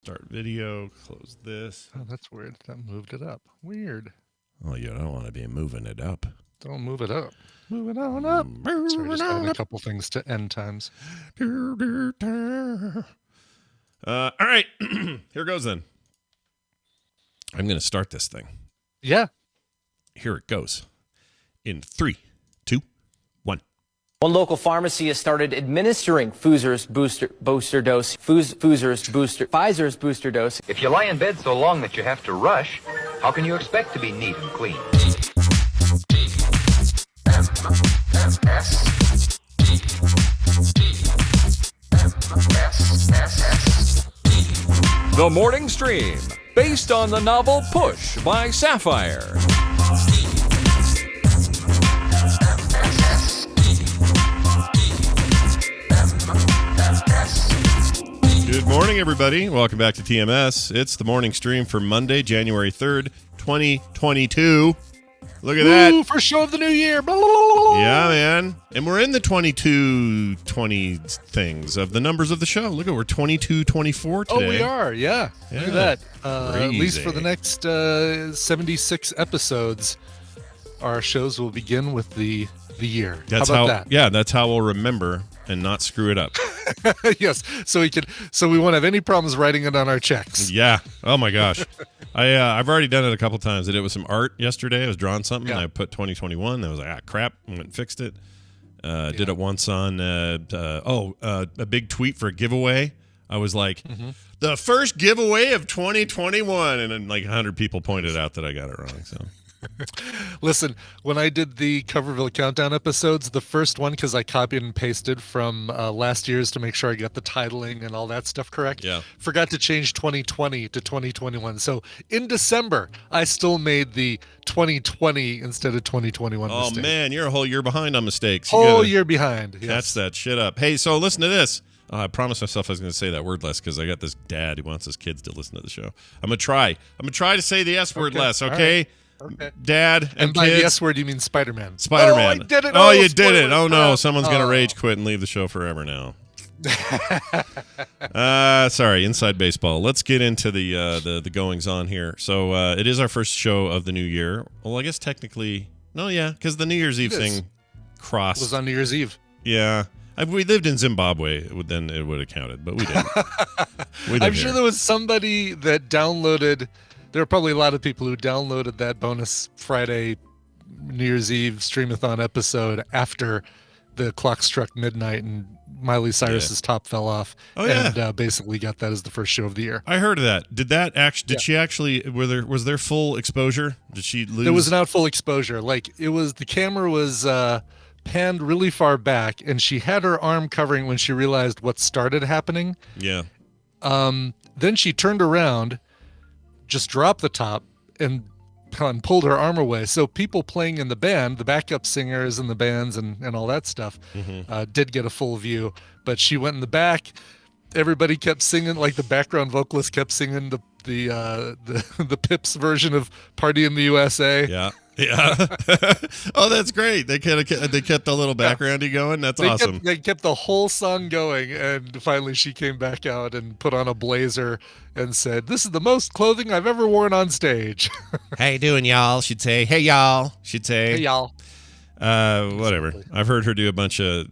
Start video. Close this. Oh, that's weird. That moved it up. Weird. Oh, you don't want to be moving it up. Don't move it up. Move it on up. Sorry, just add a couple things to end times. All right. Here goes then. I'm going to start this thing. Yeah. Here it goes. In 3, 2, 1. One local pharmacy has started administering Pfizer's booster dose. Pfizer's booster dose. If you lie in bed so long that you have to rush, how can you expect to be neat and clean? The Morning Stream, based on the novel Push by Sapphire. Good morning, everybody. Welcome back to TMS. It's the morning stream for Monday, January 3rd, 2022. Look at that. First show of the new year. Yeah, man. And we're in the 2220 things of the numbers of the show. Look at we're 2224 today. Oh, we are. Yeah. Look at that. At least for the next 76 episodes, our shows will begin with the year. That's how about that? Yeah, that's how we'll remember and not screw it up. Yes. So we won't have any problems writing it on our checks. Yeah. Oh my gosh. I've already done it a couple times. I did it with some art yesterday. I was drawing something and I put 2021. I was like, crap. I went and fixed it. Did it once on a big tweet for a giveaway. I was like, the first giveaway of 2021, and then like 100 people pointed out that I got it wrong. So. Listen, when I did the Coverville Countdown episodes, the first one, because I copied and pasted from last year's to make sure I got the titling and all that stuff correct, forgot to change 2020 to 2021. So in December, I still made the 2020 instead of 2021 mistake. Oh, man, you're a whole year behind on mistakes. Whole year behind. Yes. Catch that shit up. Hey, so listen to this. I promised myself I was going to say that word less because I got this dad who wants his kids to listen to the show. I'm going to try. to say the S word less, okay? Okay. Dad and by kids. the S word, you mean Spiderman. Spiderman. Oh, I did it. Oh, you did it. Oh, no. Someone's going to rage quit and leave the show forever now. Sorry, inside baseball. Let's get into the goings on here. So it is our first show of the new year. Well, I guess technically, no, yeah, because the New Year's Eve thing crossed. It was on New Year's Eve. Yeah. If we lived in Zimbabwe, then it would have counted, but we didn't. I'm sure there was somebody that downloaded. There are probably a lot of people who downloaded that bonus Friday New Year's Eve Streamathon episode after the clock struck midnight and Miley Cyrus's top fell off. Oh, yeah. And basically got that as the first show of the year. I heard of that. Did she actually, was there full exposure? Did she lose? There was not full exposure. Like the camera was panned really far back and she had her arm covering when she realized what started happening. Yeah. Then she turned around, just dropped the top and pulled her arm away. So people playing in the band, the backup singers and the bands and all that stuff did get a full view. But she went in the back. Everybody kept singing, like the background vocalist kept singing the Pips version of Party in the USA. Yeah. Yeah. Oh, that's great. They kept the little backgroundy going. That's awesome. They kept the whole song going, and finally she came back out and put on a blazer and said, "This is the most clothing I've ever worn on stage." How you doing, y'all? She'd say, "Hey, y'all." She'd say, "Hey, y'all." Whatever. I've heard her do a bunch of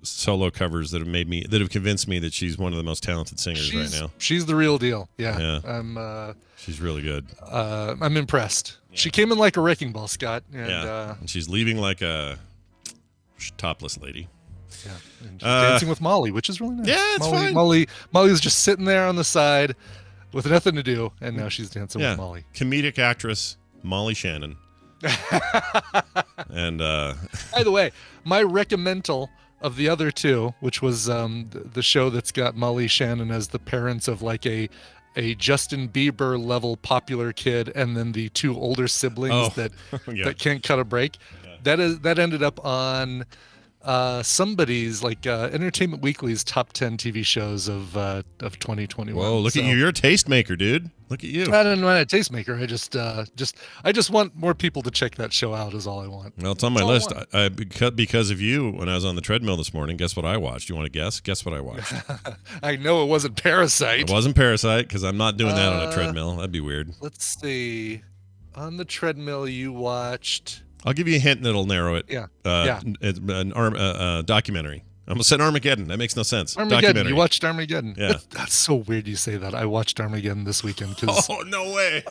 solo covers that have convinced me that she's one of the most talented singers right now. She's the real deal. Yeah. She's really good. I'm impressed. Yeah. She came in like a wrecking ball, Scott. And, and she's leaving like a topless lady. Yeah. And she's dancing with Molly, which is really nice. Yeah, it's fine. Molly was just sitting there on the side with nothing to do, and now she's dancing with Molly. Comedic actress Molly Shannon. And by the way, my recommendal of the other two, which was the show that's got Molly Shannon as the parents of like a Justin Bieber level popular kid, and then the two older siblings that can't cut a break. Yeah. That ended up on somebody's like Entertainment Weekly's top 10 TV shows of 2021. Whoa, look at you! You're a tastemaker, dude. Look at you. I don't know, I'm not a tastemaker. I just want more people to check that show out. Is all I want. Well, it's on my list. Because of you, when I was on the treadmill this morning, guess what I watched? You want to guess? Guess what I watched? I know it wasn't Parasite. It wasn't Parasite because I'm not doing that on a treadmill. That'd be weird. Let's see. On the treadmill, you watched. I'll give you a hint and it'll narrow it. Yeah. It's an documentary. I almost said Armageddon. That makes no sense. Armageddon. You watched Armageddon. Yeah. That's so weird you say that. I watched Armageddon this weekend. Cause, Oh, no way.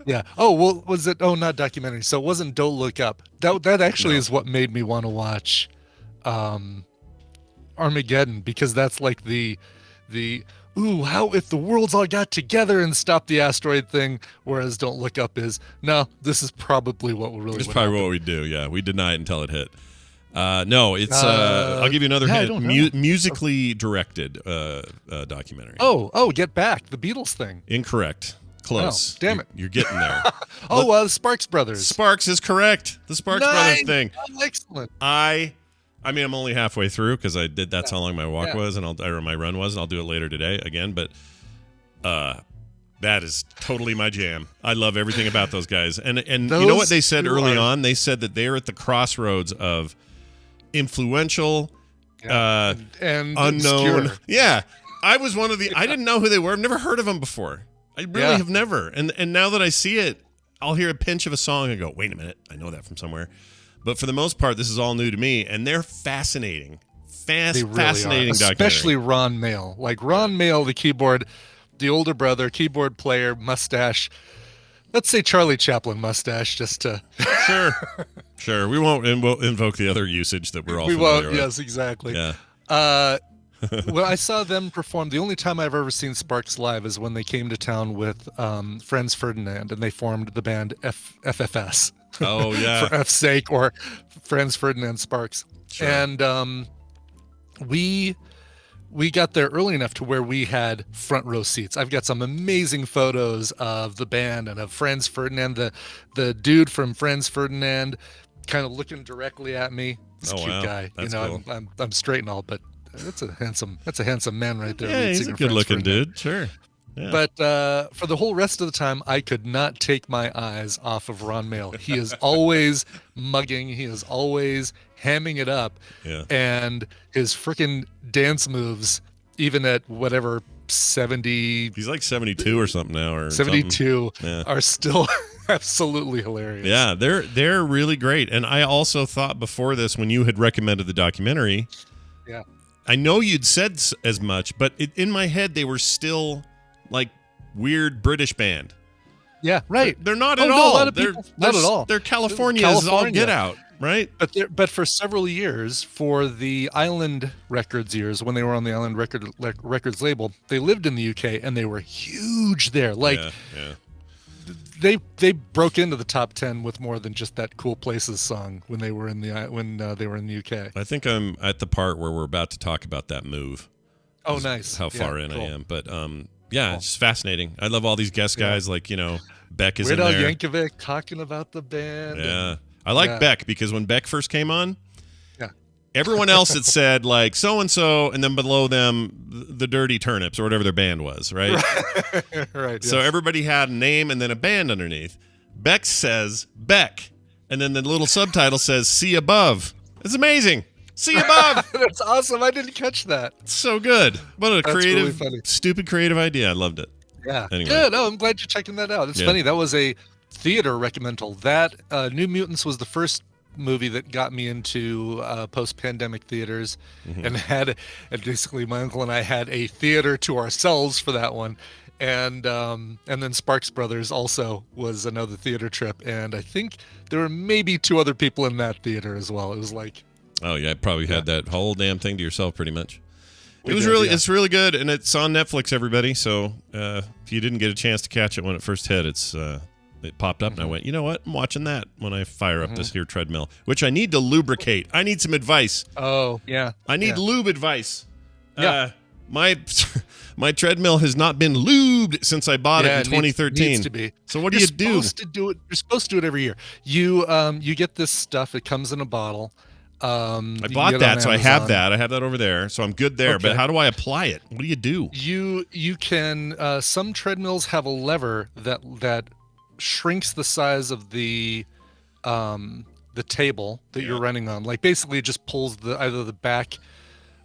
Yeah. Oh, well, was it? Oh, not documentary. So it wasn't Don't Look Up. That actually is what made me want to watch Armageddon, because that's like the ooh, how if the worlds all got together and stopped the asteroid thing, whereas Don't Look Up is, no, this is probably what really It's probably what we do, yeah. We deny it until it hit. No, it's, I'll give you another hint. Musically directed documentary. Oh, Get Back, the Beatles thing. Incorrect. Close. Oh, damn it. You're getting there. The Sparks Brothers. Sparks is correct. The Sparks Brothers thing. Oh, excellent. I mean, I'm only halfway through because that's how long my walk was, and or my run was, and I'll do it later today again. But that is totally my jam. I love everything about those guys. And you know what they said early on? They said that they're at the crossroads of influential, and unknown. obscure. Yeah, I was one of the. I didn't know who they were. I've never heard of them before. I really have never. And now that I see it, I'll hear a pinch of a song and go, wait a minute, I know that from somewhere. But for the most part, this is all new to me, and they're fascinating. Fascinating documentary. Especially Ron Mail. Like Ron Mail, the older brother, keyboard player, mustache. Let's say Charlie Chaplin mustache, just to... Sure. We won't invoke the other usage that we're all we familiar won't, with. Yes, exactly. Yeah. Well, I saw them perform. The only time I've ever seen Sparks live is when they came to town with Franz Ferdinand, and they formed the band FFS. Oh, yeah. For F's sake, or Franz Ferdinand Sparks. Sure. And we got there early enough to where we had front row seats. I've got some amazing photos of the band and of Franz Ferdinand, the dude from Franz Ferdinand, kind of looking directly at me. He's a cute guy. That's cool. cool. I'm straight and all, but that's a handsome man right there. Yeah, he's a good looking dude. Sure. Yeah. But for the whole rest of the time, I could not take my eyes off of Ron Mail. He is always mugging. He is always hamming it up. Yeah. And his freaking dance moves, even at whatever 70... He's like 72 or something now. Or 72 yeah. are still absolutely hilarious. Yeah, they're really great. And I also thought before this, when you had recommended the documentary, I know you'd said as much, but in my head, they were still... like weird British band. Yeah, right. They're not at all. A lot of people, not at all. They're California all get out, right? But for several years, for the Island Records years, when they were on the Island Records label, they lived in the UK and they were huge there. Like they broke into the top 10 with more than just that Cool Places song when they were in the UK. I think I'm at the part where we're about to talk about that move. Oh, nice. How far in I am, but yeah, it's fascinating. I love all these guest guys, like, Beck is Weird in Al there. Yankovic talking about the band. Yeah. I like Beck because when Beck first came on, yeah, everyone else had said, like, so-and-so, and then below them, the Dirty Turnips, or whatever their band was, right? Right. So everybody had a name and then a band underneath. Beck says, Beck, and then the little subtitle says, See Above. It's amazing. See above. That's awesome. I didn't catch that. It's so good. What a creative, really stupid creative idea. I loved it. Yeah. Anyway. Good. Oh, I'm glad you're checking that out. It's funny. That was a theater recommendal. That New Mutants was the first movie that got me into post-pandemic theaters, and basically my uncle and I had a theater to ourselves for that one. And then Sparks Brothers also was another theater trip. And I think there were maybe 2 other people in that theater as well. It was like, oh yeah, probably had that whole damn thing to yourself, pretty much. It's really good, and it's on Netflix, everybody. So if you didn't get a chance to catch it when it first hit, it popped up, and I went, you know what? I'm watching that when I fire up this here treadmill, which I need to lubricate. I need some advice. Oh yeah, I need lube advice. Yeah, my treadmill has not been lubed since I bought it in 2013. Needs to be. So what do you do? You're supposed to do it every year. You get this stuff. It comes in a bottle. I bought that, so I have that. I have that over there, so I'm good there. Okay. But how do I apply it? What do you do? You can. Some treadmills have a lever that shrinks the size of the table that you're running on. Like basically, it just pulls either the back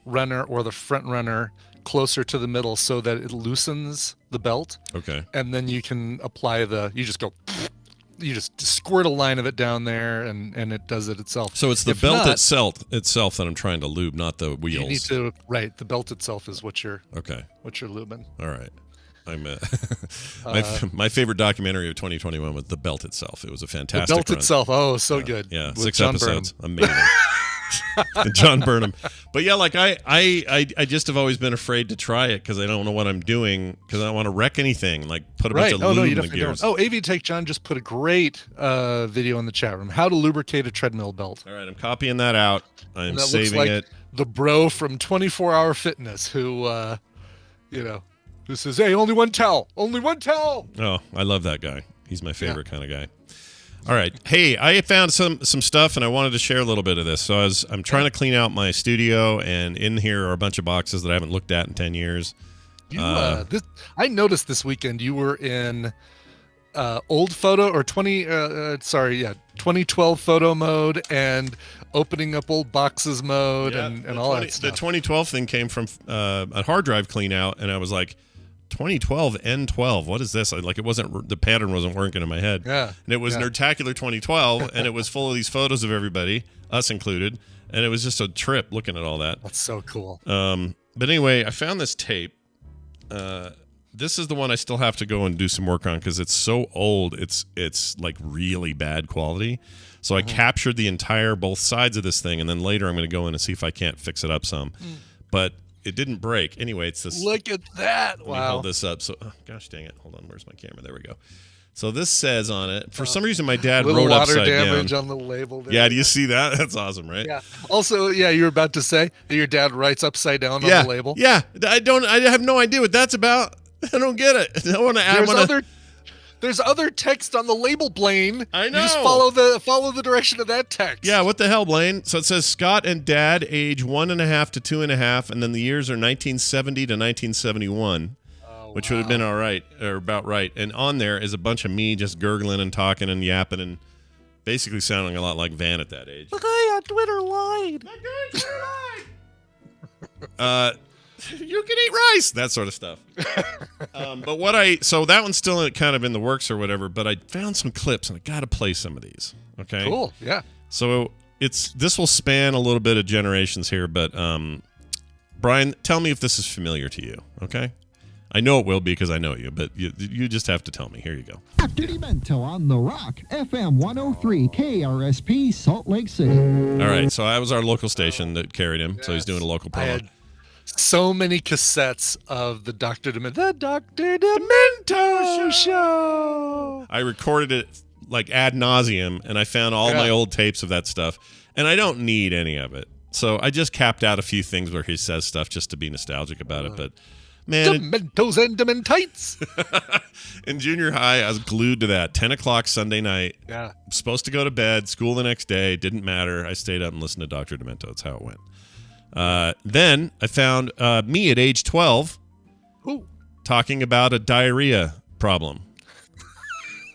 runner or the front runner closer to the middle so that it loosens the belt. Okay. And then you can apply you just go. You just squirt a line of it down there, and it does it itself. So it's the belt itself that I'm trying to lube, not the wheels. You need to the belt itself is what you're lubing. All right. My favorite documentary of 2021 was The Belt Itself. It was a fantastic. The Belt run. Itself. Oh, so good. Yeah, with 6 John episodes. Burnham. Amazing. John Burnham. But yeah, like I just have always been afraid to try it because I don't know what I'm doing because I don't want to wreck anything. Like put a bunch of lube in the gears. Oh, AV Tech John just put a great video in the chat room. How to lubricate a treadmill belt. All right, I'm copying that out. I'm saving looks like it. The bro from 24 Hour Fitness who who says, "Hey, only one towel. Only one towel." Oh, I love that guy. He's my favorite kind of guy. All right. Hey, I found some stuff, and I wanted to share a little bit of this. So I'm trying to clean out my studio, and in here are a bunch of boxes that I haven't looked at in 10 years. I noticed this weekend you were in old photo or 2012 photo mode and opening up old boxes mode and all that stuff. The 2012 thing came from a hard drive clean out, and I was like, 2012 N12, what is this? Like, it wasn't, the pattern wasn't working in my head. Yeah. And it was Nerdtacular 2012, and it was full of these photos of everybody, us included, and it was just a trip looking at all that. That's so cool. But anyway, I found this tape. This is the one I still have to go and do some work on because it's so old. It's like really bad quality. So I captured the entire both sides of this thing, and then later I'm going to go in and see if I can't fix it up some. But it didn't break. Anyway, it's this. Look at that! Let me hold this up. So, gosh dang it! Hold on. Where's my camera? There we go. So this says on it. For some reason, my dad wrote upside down. Little water damage on the label. There. Yeah, do you see that? That's awesome, right? Yeah. Also, you were about to say that your dad writes upside down on the label. Yeah. I have no idea what that's about. I don't get it. I want to. There's other text on the label, Blaine. I know. You just follow the direction of that text. Yeah, what the hell, Blaine? So it says Scott and Dad, age 1.5 to 2.5, and then the years are 1970 to 1971, which would have been all right, or about right. And on there is a bunch of me just gurgling and talking and yapping and basically sounding a lot like Van at that age. The guy on Twitter lied. You can eat rice, that sort of stuff. But so that one's still kind of in the works or whatever, but I found some clips and I got to play some of these. Okay. Cool. Yeah. So this will span a little bit of generations here, but Brian, tell me if this is familiar to you. Okay. I know it will be because I know you, but you just have to tell me. Here you go. Demento on the Rock, FM 103 KRSP, Salt Lake City. All right. So that was our local station that carried him. Yes. So he's doing a local promo. So many cassettes of the Dr. Demento show. I recorded it like ad nauseum, and I found all my old tapes of that stuff, and I don't need any of it. So I just capped out a few things where he says stuff just to be nostalgic about it. But man, Dementos and Dementites. In junior high, I was glued to that. 10 o'clock Sunday night. Yeah. Supposed to go to bed. School the next day. Didn't matter. I stayed up and listened to Dr. Demento. That's how it went. Then I found me at age 12 talking about a diarrhea problem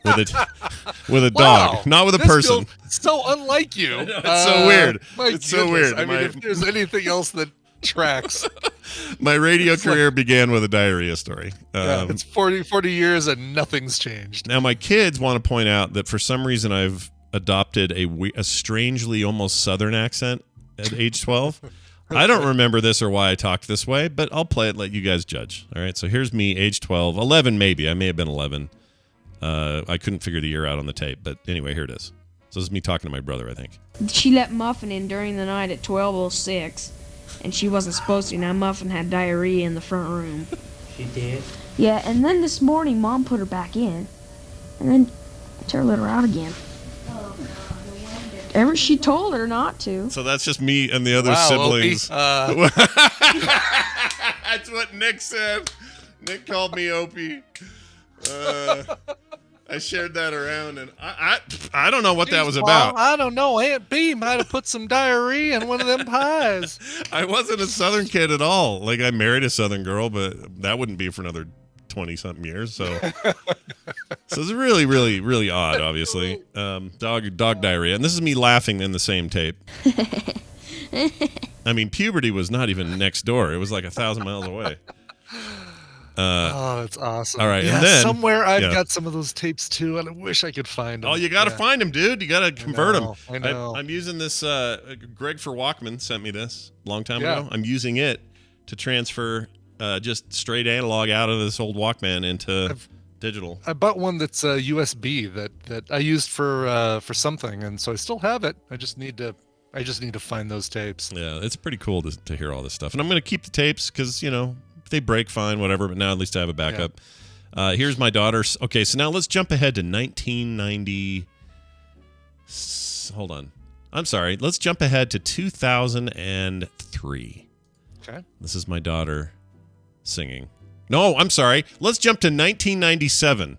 with a dog, not with a person. So unlike you. It's so weird. It's so weird. I mean, if there's anything else that tracks. My radio career began with a diarrhea story. It's 40 years and nothing's changed. Now my kids want to point out that for some reason I've adopted a strangely almost Southern accent at age 12. I don't remember this or why I talked this way, but I'll play it, let you guys judge. All right, so here's me, age 12, 11 maybe. I may have been 11. I couldn't figure the year out on the tape, but anyway, here it is. So this is me talking to my brother, I think. She let Muffin in during the night at 12:06, and she wasn't supposed to. Now Muffin had diarrhea in the front room. She did? Yeah, and then this morning Mom put her back in, and then Tara let her out again. She told her not to. So that's just me and the other siblings. That's what Nick said. Nick called me Opie. I shared that around, and I don't know what that was Well, about. I don't know. Aunt B might have put some diarrhea in one of them pies. I wasn't a Southern kid at all. Like, I married a Southern girl, but that wouldn't be for another 20-something years. So it's really, really, really odd, obviously. Dog diarrhea. And this is me laughing in the same tape. I mean, puberty was not even next door. It was like 1,000 miles away. Oh, that's awesome. All right, Yeah, and then somewhere I've got some of those tapes too, and I wish I could find them. Oh, you got to find them, dude. You got to convert them. I know. I'm using this. Greg for Walkman sent me this a long time ago. I'm using it to transfer just straight analog out of this old Walkman into digital. I bought one that's USB that I used for something, and so I still have it. I just need to find those tapes. Yeah, it's pretty cool to hear all this stuff, and I'm going to keep the tapes because if they break, fine, whatever. But now at least I have a backup. Yeah. Here's my daughter's. Okay, so now let's jump ahead to 1990. Hold on. I'm sorry. Let's jump ahead to 2003. Okay. This is my daughter singing. No, I'm sorry. Let's jump to 1997.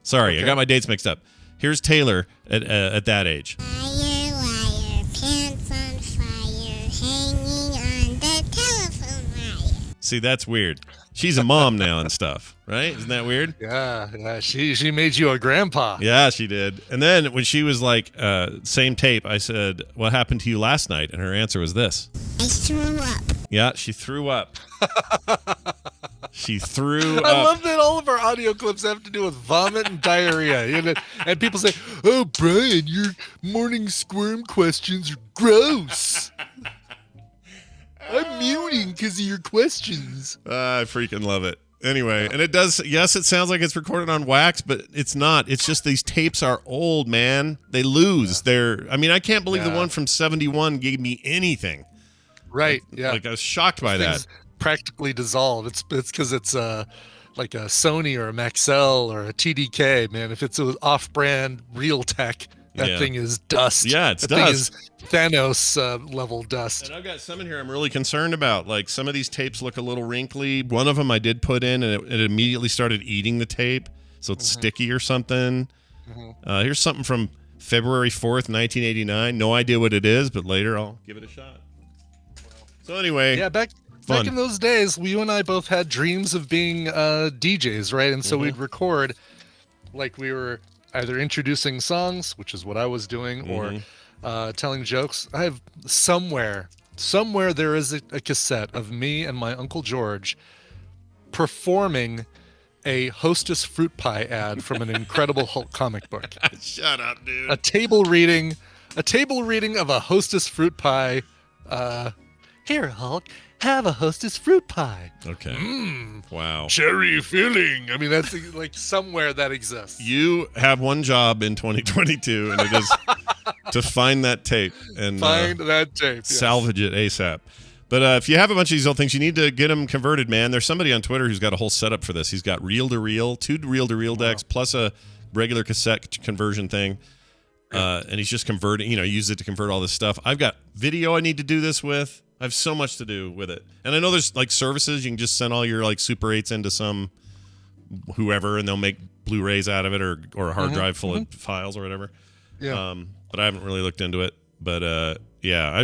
Sorry, I got my dates mixed up. Here's Taylor at that age. Wire, wire, pants on fire, hanging on the telephone wire. See, that's weird. She's a mom now and stuff, right? Isn't that weird? Yeah. She made you a grandpa. Yeah, she did. And then when she was like, same tape, I said, "What happened to you last night?" And her answer was this. I threw up. Yeah, she threw up. She threw up. I love that all of our audio clips have to do with vomit and diarrhea. And people say, "Oh, Brian, your morning squirm questions are gross." I'm muting because of your questions. I freaking love it. Anyway, and it does, yes, it sounds like it's recorded on wax, but it's not. It's just these tapes are old, man. They lose. I can't believe the one from 71 gave me anything. Right, yeah. Like, I was shocked by that. Practically dissolved. It's because it's like a Sony or a Maxell or a TDK, man. If it's an off-brand real tech, that thing is dust. Yeah, it's that dust. Thing is Thanos level dust. And I've got some in here I'm really concerned about. Like, some of these tapes look a little wrinkly. One of them I did put in, and it immediately started eating the tape, so it's sticky or something. Here's something from February 4th, 1989. No idea what it is, but later I'll give it a shot. So anyway, yeah, back in those days, you and I both had dreams of being DJs, right? And so we'd record like we were either introducing songs, which is what I was doing, or telling jokes. I have somewhere there is a cassette of me and my Uncle George performing a Hostess fruit pie ad from an Incredible Hulk comic book. Shut up, dude. A table reading of a Hostess fruit pie. Here, Hulk, have a Hostess fruit pie. Okay. Wow. Cherry filling. I mean, that's like somewhere that exists. You have one job in 2022, and it is to find that tape and salvage it ASAP. But if you have a bunch of these old things, you need to get them converted, man. There's somebody on Twitter who's got a whole setup for this. He's got reel-to-reel, 2 reel-to-reel decks, plus a regular cassette conversion thing. And he's just converting, use it to convert all this stuff. I've got video I need to do this with. I have so much to do with it. And I know there's like services. You can just send all your like Super 8s into some whoever, and they'll make Blu-rays out of it or a hard drive full of files or whatever. Yeah. But I haven't really looked into it. But a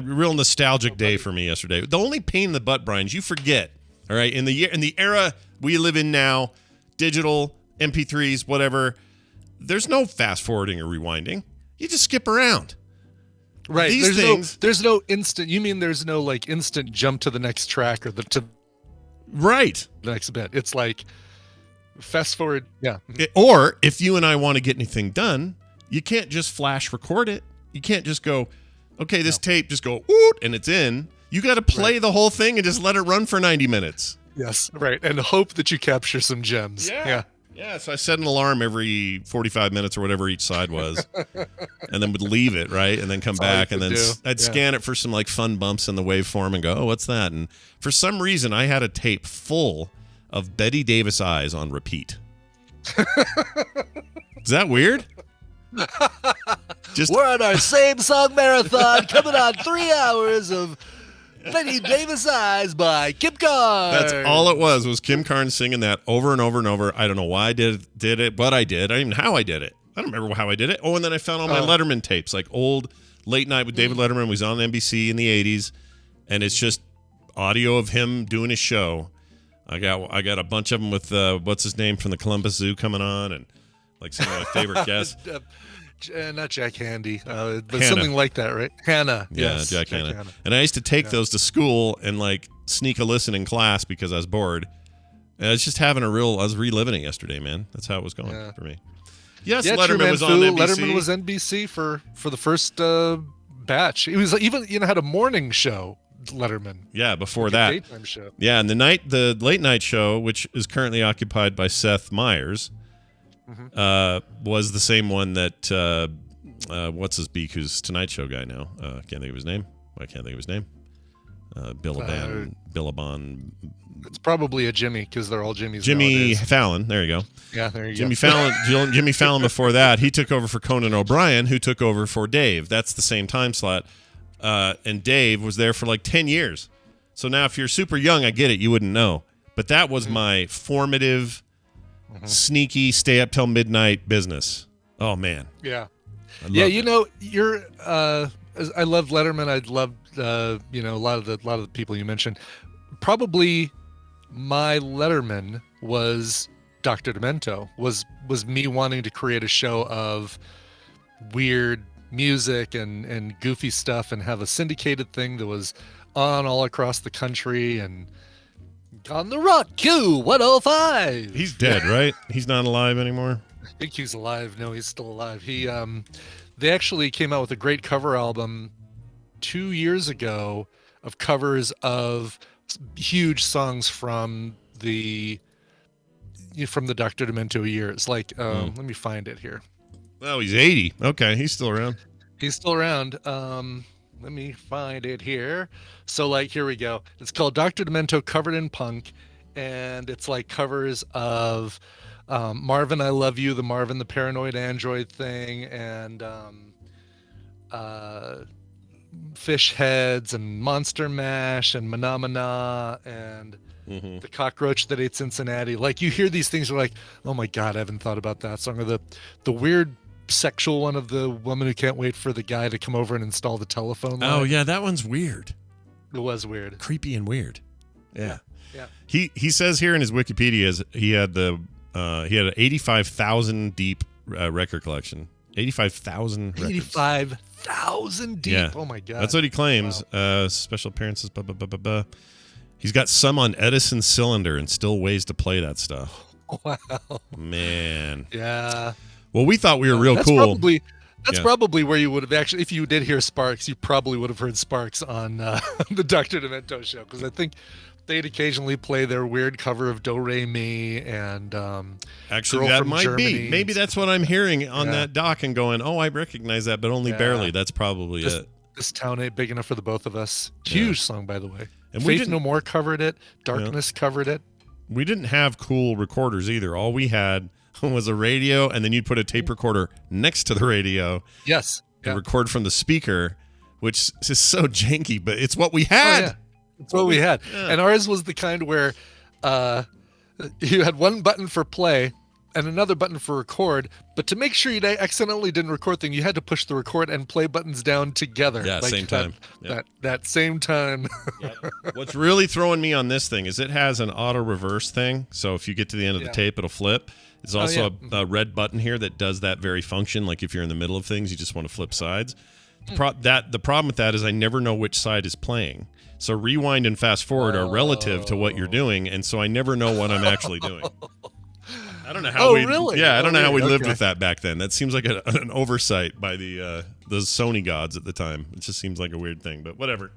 real nostalgic day for me yesterday. The only pain in the butt, Brian, is you forget. All right, in the era we live in now, digital MP3s, whatever. There's no fast forwarding or rewinding. You just skip around. Right. These things. There's no instant. You mean there's no like instant jump to the next track or the next bit. It's like fast forward. Yeah. Or if you and I want to get anything done, you can't just flash record it. You can't just go, okay, this tape, just go, woot, and it's in. You got to play the whole thing and just let it run for 90 minutes. Yes. Right. And hope that you capture some gems. Yeah. Yeah, so I set an alarm every 45 minutes or whatever each side was, and then would leave it, right, and then come back, and then I'd scan it for some like fun bumps in the waveform and go, oh, what's that? And for some reason, I had a tape full of Betty Davis eyes on repeat. Is that weird? We're on our same song marathon, coming on 3 hours of Betty Davis Eyes by Kim Carnes. That's all it was Kim Carnes singing that over and over and over. I don't know why I did it, but I did. I don't even know how I did it. I don't remember how I did it. Oh, and then I found all my Letterman tapes, like old Late Night with David Letterman. Was on NBC in the 80s, and it's just audio of him doing his show. I got a bunch of them with what's his name from the Columbus Zoo coming on, and like some of my favorite guests. Not Jack Handy, but Hannah. something like that, right? Hannah. Yeah, Yes, Jack Hanna. And I used to take those to school and like sneak a listen in class because I was bored. And I was just having I was reliving it yesterday, man. That's how it was going for me. Yes, Letterman was on NBC. Letterman was NBC for the first batch. He was even had a morning show. Letterman. Yeah, before like that. A daytime show. Yeah, and the late night show, which is currently occupied by Seth Meyers, was the same one that what's his beak, who's Tonight Show guy now. Can't think of his name. I can't think of his name. Billabong. It's probably a Jimmy because they're all Jimmys. Jimmy nowadays. Fallon. There you go. Yeah, there you Jimmy go. Fallon. Jimmy Fallon. Before that, he took over for Conan O'Brien, who took over for Dave. That's the same time slot. And Dave was there for like 10 years. So now if you're super young, I get it. You wouldn't know. But that was my formative, sneaky, stay up till midnight business. Oh, man. Yeah. Yeah, you're I love Letterman. I love a lot of the people you mentioned. Probably my Letterman was Dr. Demento. Was me wanting to create a show of weird music and goofy stuff and have a syndicated thing that was on all across the country and on the Rock Q105. He's dead, right? He's not alive anymore. I think he's alive. No, he's still alive. They actually came out with a great cover album 2 years ago of covers of huge songs from the Dr. Demento years. Like, let me find it here. Oh, he's 80. Okay, he's still around. He's still around. Let me find it here. So, like, here we go. It's called Dr. Demento Covered in Punk, and it's like covers of Marvin, I Love You, the Marvin the Paranoid Android thing, and Fish Heads, and Monster Mash, and Mana and The Cockroach That Ate Cincinnati. Like, you hear these things, you're like, oh my God, I haven't thought about that song. Or the weird sexual one of the woman who can't wait for the guy to come over and install the telephone line. Oh, yeah, that one's weird. It was weird. Creepy and weird. Yeah. Yeah. He says here in his Wikipedia he had an 85,000 deep record collection. 85,000 records. 85,000 deep. Yeah. Oh my God. That's what he claims. Wow. Special appearances. Blah, blah, blah, blah, blah. He's got some on Edison cylinder and still ways to play that stuff. Wow. Man. Yeah. Well, we thought we were real that's cool. That's probably where you would have actually, if you did hear Sparks, you probably would have heard Sparks on the Dr. Demento show, because I think they'd occasionally play their weird cover of Do Re Mi and actually Girl that from might Germany. be. Maybe that's what I'm hearing on that doc and going, oh, I recognize that, but only barely. That's probably it. This Town Ain't Big Enough for the Both of Us. Huge song, by the way. And we Faith didn't- No More covered it. Darkness covered it. We didn't have cool recorders either. All we had was a radio, and then you'd put a tape recorder next to the radio. Yes. And record from the speaker, which is so janky, but it's what we had. Oh, yeah. It's what we had. Yeah. And ours was the kind where you had one button for play and another button for record, but to make sure you accidentally didn't record thing, you had to push the record and play buttons down together. Yeah, same time. That same time. What's really throwing me on this thing is it has an auto reverse thing. So if you get to the end of the tape, it'll flip. There's also a red button here that does that very function. Like if you're in the middle of things, you just want to flip sides. The problem with that is I never know which side is playing. So rewind and fast forward are relative to what you're doing, and so I never know what I'm actually doing. I don't know how really? Yeah, I don't know how we lived with that back then. That seems like an oversight by the Sony gods at the time. It just seems like a weird thing, but whatever.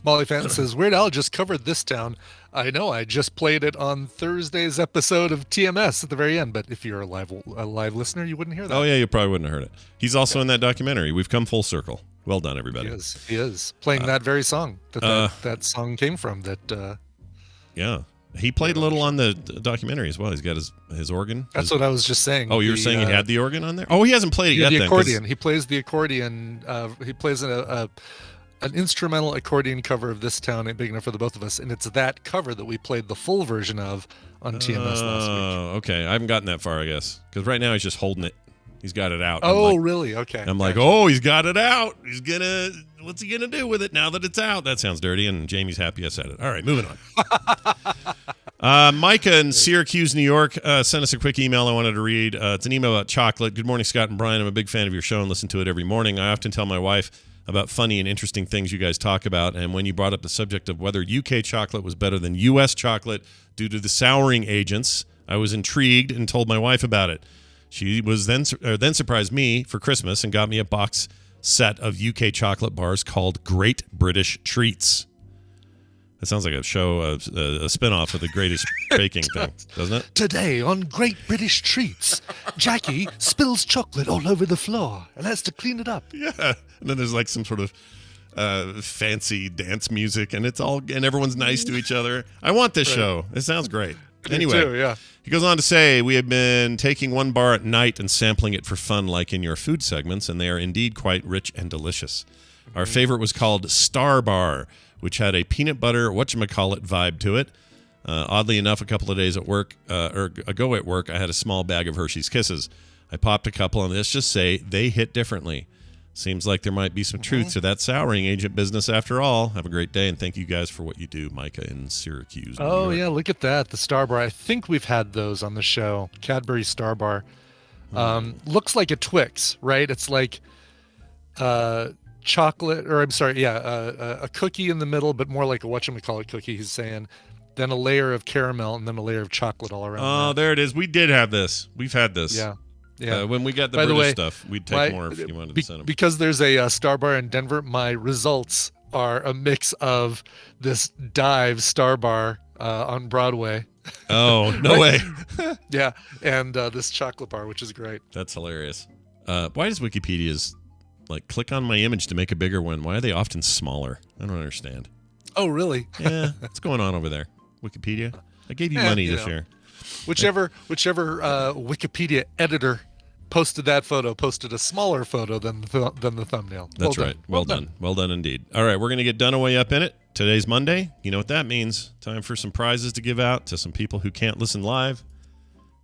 Molly Fenton says, Weird Al just covered This Town. I know, I just played it on Thursday's episode of TMS at the very end, but if you're a live listener, you wouldn't hear that. Oh, yeah, you probably wouldn't have heard it. He's also in that documentary. We've come full circle. Well done, everybody. He is. Playing that very song that song came from. Yeah. He played a little on the documentary as well. He's got his organ. That's what I was just saying. Oh, you were saying he had the organ on there? Oh, he hasn't played it yet. The then, accordion. He plays the accordion. He plays a an instrumental accordion cover of This Town Ain't Big Enough for the Both of Us, and it's that cover that we played the full version of on TMS last week. Oh, okay. I haven't gotten that far, I guess, because right now he's just holding it. He's got it out. Oh, really? Okay. I'm like, oh, he's got it out. What's he gonna do with it now that it's out? That sounds dirty, and Jamie's happy I said it. All right, moving on. Micah in Syracuse, New York, sent us a quick email I wanted to read. It's an email about chocolate. Good morning, Scott and Brian. I'm a big fan of your show and listen to it every morning. I often tell my wife about funny and interesting things you guys talk about, and when you brought up the subject of whether UK chocolate was better than US chocolate due to the souring agents, I was intrigued and told my wife about it. She was then surprised me for Christmas and got me a box set of UK chocolate bars called Great British Treats. That sounds like a show, a spinoff of the Greatest Baking thing, doesn't it? Today on Great British Treats, Jackie spills chocolate all over the floor and has to clean it up. Yeah, and then there's like some sort of fancy dance music, and everyone's nice to each other. I want this show. It sounds great. Anyway, Me too, yeah. He goes on to say, we have been taking one bar at night and sampling it for fun like in your food segments, and they are indeed quite rich and delicious. Our favorite was called Star Bar, which had a peanut butter whatchamacallit vibe to it. Oddly enough, a couple of days ago at work, I had a small bag of Hershey's Kisses. I popped a couple, and let's just say they hit differently. Seems like there might be some truth to that souring agent business after all. Have a great day, and thank you guys for what you do, Micah in Syracuse, New York. Yeah, look at that. The Star Bar. I think we've had those on the show. Cadbury Star Bar. Looks like a Twix, right? It's like chocolate, or I'm sorry, a cookie in the middle, but more like a whatchamacallit cookie, he's saying. Then a layer of caramel, and then a layer of chocolate all around. Oh, there it is. We did have this. We've had this. Yeah. Yeah. When we got the By British the way, stuff, we'd take more if you wanted to send them. Because there's a Star Bar in Denver, my results are a mix of this dive Star Bar on Broadway. Oh, no way. Yeah, and this chocolate bar, which is great. That's hilarious. Why does Wikipedia's click on my image to make a bigger one? Why are they often smaller? I don't understand. Oh, really? Yeah, what's going on over there? Wikipedia? I gave you money this year. Whichever Wikipedia editor posted a smaller photo than the thumbnail. That's right. Well done. Well done indeed. All right, we're going to get Dunaway up in it. Today's Monday. You know what that means. Time for some prizes to give out to some people who can't listen live.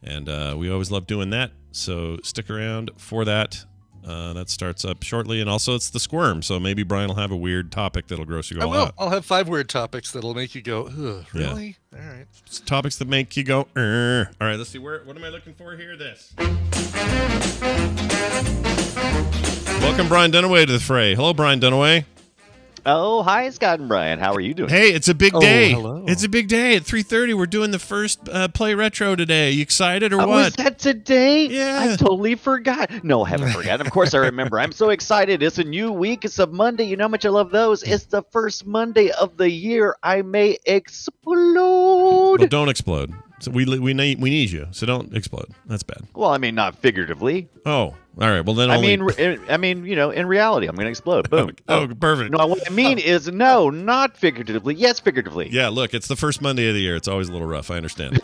And we always love doing that. So stick around for that. That starts up shortly. And also it's the squirm. So maybe Brian will have a weird topic that'll gross you all out. I'll have 5 weird topics that'll make you go, ugh, really? Yeah. All right. It's topics that make you go, All right, let's see. What am I looking for here? This. Welcome, Brian Dunaway, to the fray. Hello, Brian Dunaway. Oh, hi, Scott and Brian. How are you doing? Hey, it's a big day. Hello. It's a big day. At 3:30, we're doing the first Play Retro today. You excited or what? Was that today? Yeah. I totally forgot. No, I haven't forgotten. Of course I remember. I'm so excited. It's a new week. It's a Monday. You know how much I love those. It's the first Monday of the year. I may explode. Well, don't explode. So we need you. So don't explode. That's bad. Well, I mean, not figuratively. Oh, all right. Well, then I mean, you know, in reality, I'm going to explode. Boom. Oh, perfect. No, what I mean is no, not figuratively. Yes, figuratively. Yeah, look, it's the first Monday of the year. It's always a little rough. I understand.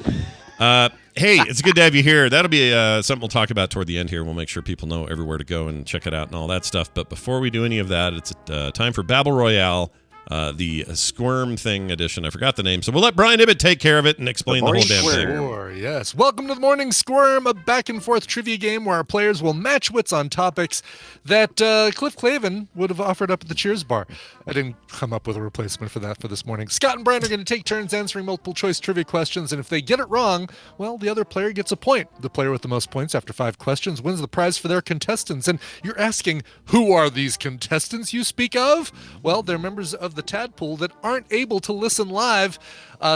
Hey, it's good to have you here. That'll be something we'll talk about toward the end here. We'll make sure people know everywhere to go and check it out and all that stuff. But before we do any of that, it's time for Babble Royale. The Squirm Thing edition. I forgot the name. So we'll let Brian Ibbett take care of it and explain the whole damn thing. Sure, yes. Welcome to the Morning Squirm, a back-and-forth trivia game where our players will match wits on topics that Cliff Clavin would have offered up at the Cheers bar. I didn't come up with a replacement for that for this morning. Scott and Brian are going to take turns answering multiple-choice trivia questions, and if they get it wrong, well, the other player gets a point. The player with the most points after 5 questions wins the prize for their contestants. And you're asking, who are these contestants you speak of? Well, they're members of the Tadpool that aren't able to listen live.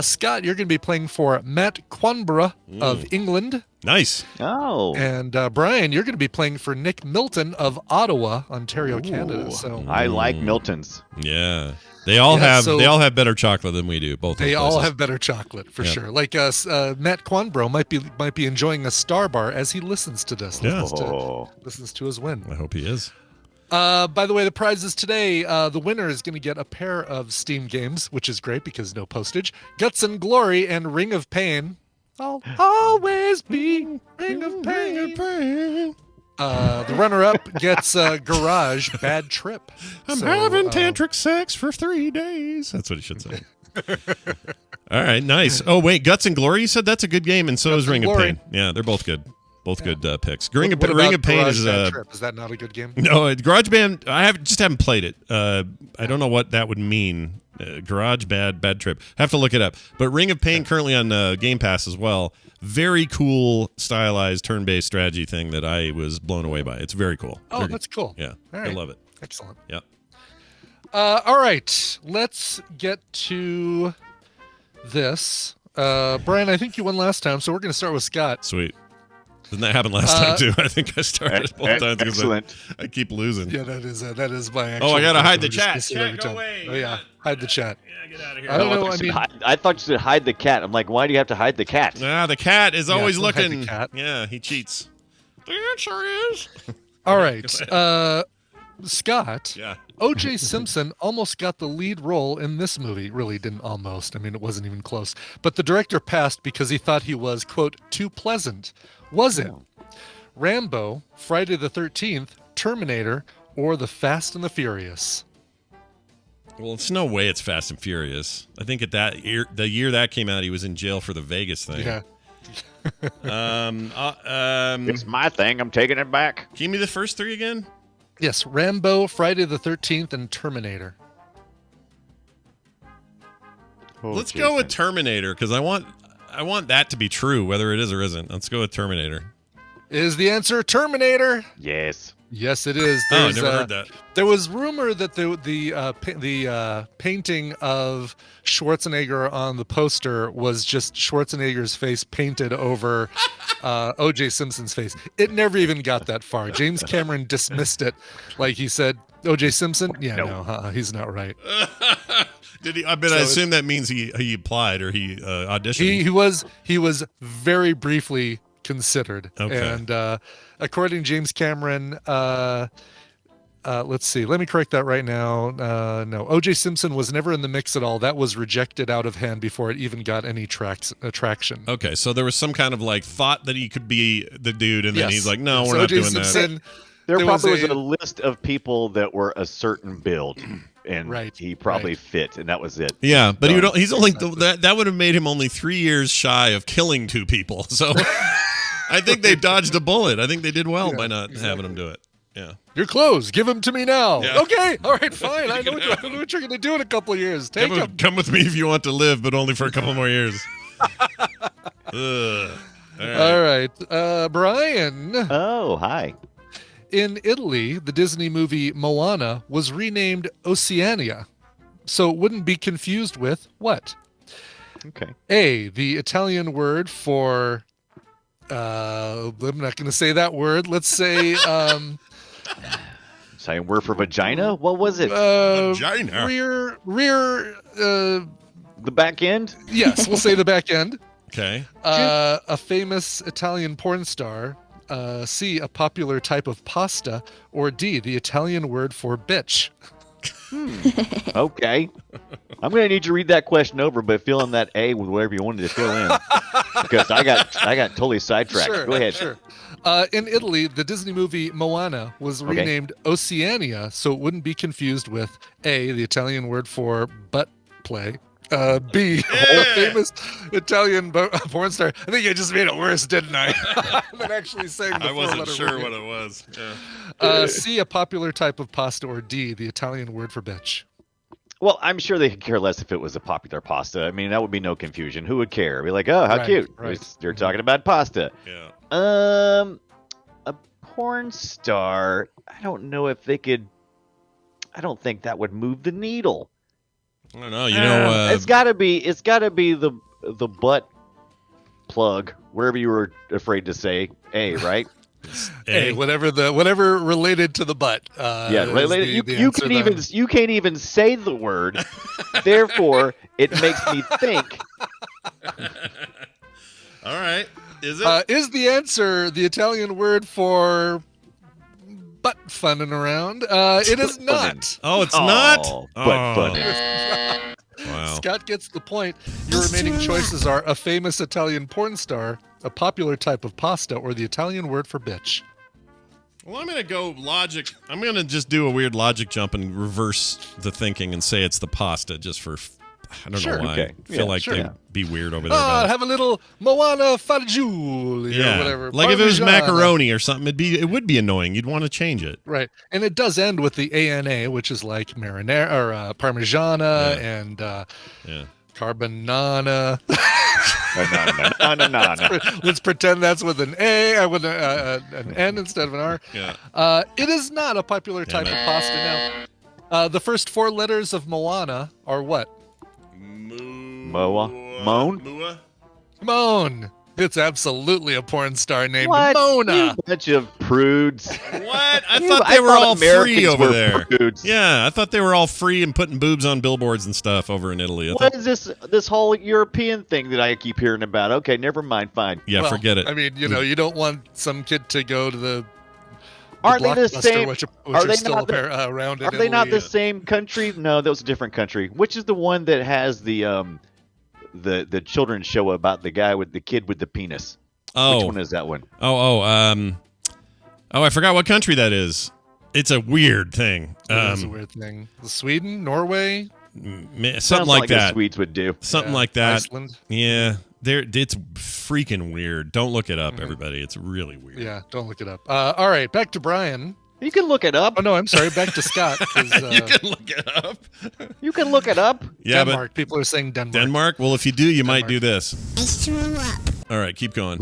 Scott, you're going to be playing for Matt Quanborough of England. Nice. Oh. And Brian, you're going to be playing for Nick Milton of Ottawa, Ontario, Canada. So I like Milton's. Yeah. They all have better chocolate than we do. Both. They all have better chocolate for sure. Like Matt Quanborough might be enjoying a Star Bar as he listens to this. Listens to his win. I hope he is. By the way, the prizes today, the winner is going to get a pair of Steam games, which is great because no postage. Guts and Glory and Ring of Pain. I'll always be Ring of Pain. The runner-up gets Garage Bad Trip. I'm having tantric sex for 3 days. That's what he should say. All right, nice. Oh, wait, Guts and Glory, you said that's a good game, and so is Ring of Pain. Yeah, they're both good. Both good picks. Ring of Pain is is that not a good game? No, Garage Band. I haven't played it. I don't know what that would mean. Garage Bad Trip. Have to look it up. But Ring of Pain currently on Game Pass as well. Very cool, stylized turn-based strategy thing that I was blown away by. It's very cool. Oh, that's cool. Yeah, all right. I love it. Excellent. Yep. All right, let's get to this. Brian, I think you won last time, so we're going to start with Scott. Sweet. Didn't that happen last time too? I think I started both times because I keep losing. Yeah, that is my. Actual I gotta hide the chat. Chat, go away. Oh yeah, hide the chat. Yeah, get out of here. I don't know. I thought you said hide the cat. I'm like, why do you have to hide the cat? The cat is always looking. Hide the cat. Yeah, he cheats. The answer is. All right, Scott. Yeah. O.J. Simpson almost got the lead role in this movie. Really didn't almost. I mean, it wasn't even close. But the director passed because he thought he was, quote, too pleasant. Was it Rambo, Friday the 13th, Terminator, or The Fast and the Furious? Well, it's no way it's Fast and Furious. I think the year that came out, he was in jail for the Vegas thing. Yeah. It's my thing. I'm taking it back. Give me the first three again. Yes, Rambo, Friday the 13th, and Terminator. Let's go with Terminator because I want that to be true, whether it is or isn't. Let's go with Terminator. Is the answer Terminator? Yes. Yes, it is. I never heard that. There was rumor that the painting of Schwarzenegger on the poster was just Schwarzenegger's face painted over O.J. Simpson's face. It never even got that far. James Cameron dismissed it, like he said, O.J. Simpson? Yeah, no, he's not right. Did he? I assume that means he applied or he auditioned. He was very briefly considered. Okay. And according to James Cameron, let's see. Let me correct that right now. No, O.J. Simpson was never in the mix at all. That was rejected out of hand before it even got any traction. Okay, so there was some kind of like thought that he could be the dude, and then he's like, "No, we're not O.J. doing Simpson, that." There probably was a list of people that were a certain build, and he probably fit, and that was it. Yeah, but he's only that would have made him only 3 years shy of killing 2 people. So I think they dodged a bullet. I think they did well by not having him do it. Yeah. Your clothes, give them to me now. Yeah. Okay, all right, fine. I know what you're going to do in a couple of years. Take them. Come with me if you want to live, but only for a couple more years. All right. Brian. Oh, hi. In Italy, the Disney movie Moana was renamed Oceania, so it wouldn't be confused with what? Okay. A, the Italian word for... I'm not going to say that word. Let's say... Italian word for vagina? What was it? Vagina. Rear... the back end? Yes, we'll say the back end. Okay. A famous Italian porn star... C, a popular type of pasta, or D, the Italian word for bitch. Okay. I'm going to need you to read that question over, but fill in that A with whatever you wanted to fill in. Because I got totally sidetracked. Sure, Go ahead. Sure. In Italy, the Disney movie Moana was renamed Oceania, so it wouldn't be confused with A, the Italian word for butt play, B, a famous Italian porn star. I think I just made it worse, didn't I? Than actually saying the I wasn't sure word. what it was. Yeah. C, a popular type of pasta, or D, the Italian word for bitch. Well, I'm sure they could care less if it was a popular pasta. I mean, that would be no confusion. Who would care? Be like, oh, how cute. Right. You're talking about pasta. Yeah. A porn star, I don't know if they could... I don't think that would move the needle. I don't know. You know, it's gotta be the butt plug, wherever you were afraid to say A, right? Hey, whatever related to the butt. Related. You can't even say the word. Therefore, it makes me think. All right. Is it? Is the answer the Italian word for butt-funnin around? It is not. Oh, it's not? Butt-funnin. Wow. Scott gets the point. Your remaining choices are a famous Italian porn star, a popular type of pasta, or the Italian word for bitch. Well, I'm going to go logic. I'm going to just do a weird logic jump and reverse the thinking and say it's the pasta just for, I don't know why. Okay. I feel like they'd be weird over there. about it. Have a little Moana fagioli or whatever. Like if it was Parmigiana. macaroni or something, it would be annoying. You'd want to change it. Right. And it does end with the ANA, which is like marinara or Parmigiana and Carbonana. Let's pretend that's with an A, with an N instead of an R. Yeah. It is not a popular type of pasta now. The first 4 letters of Moana are what? Moa? Moan? Mua? Moan. It's absolutely a porn star named What? Mona. You bunch of prudes. What? I thought they were all Americans free over were there. prudes. Yeah, I thought they were all free and putting boobs on billboards and stuff over in Italy. What is this whole European thing that I keep hearing about? Okay, never mind. Fine. Yeah, Well, forget it. I mean, you don't want some kid to go to the Are they the Blockbuster, same? which Are are they still not around in Are they not Italy. the same country? No, that was a different country. Which is the one that has the children's show about the guy with the kid with the penis? Oh. Which one is that one? I forgot what country that is. It's a weird thing. It is a weird thing. Sweden, Norway, Something Sounds like the that. Swedes would do. Something like that. Iceland. Yeah. It's freaking weird. Don't look it up, everybody. It's really weird. Yeah, don't look it up. All right, back to Brian. You can look it up. Oh no, I'm sorry. Back to Scott. 'Cause, You can look it up. You can look it up. Yeah, Denmark. People are saying but Denmark. Denmark? Well, if you do, you might do this. I threw up. All right, keep going.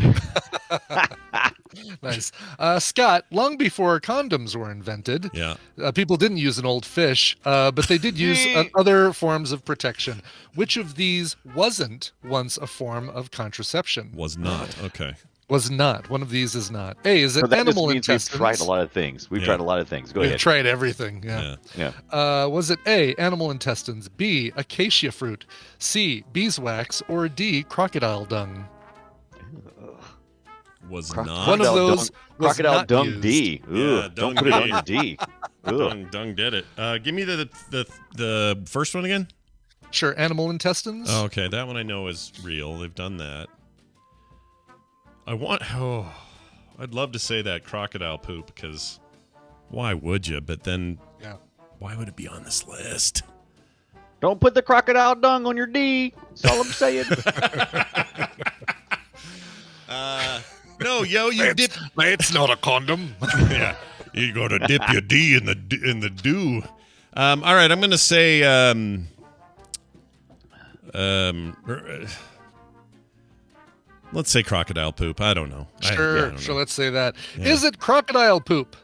Nice. Scott, long before condoms were invented, Yeah. people didn't use an old fish, but they did use other forms of protection. Which of these wasn't once a form of contraception? Was not. Okay. Was not. One of these is not. A, is it So that just animal means intestines? we've tried a lot of things. We've tried a lot of things. Go We've ahead. tried everything. Yeah. Yeah. Was it A, animal intestines, B, acacia fruit, C, beeswax, or D, crocodile dung? Was not. One of those was Crocodile not dung used. D. Ugh, Yeah, don't dung put it on D. your D. Ugh. Dung did it. Give me the first one again. Sure, animal intestines. Oh, okay, that one I know is real. They've done that. I'd love to say that crocodile poop because why would you? But then, why would it be on this list? Don't put the crocodile dung on your D. That's all I'm saying. No, you dip. It's not a condom. Yeah, you got to dip your D in the dew. All right, I'm gonna say let's say crocodile poop. I don't know. Sure, let's say that. Is it crocodile poop?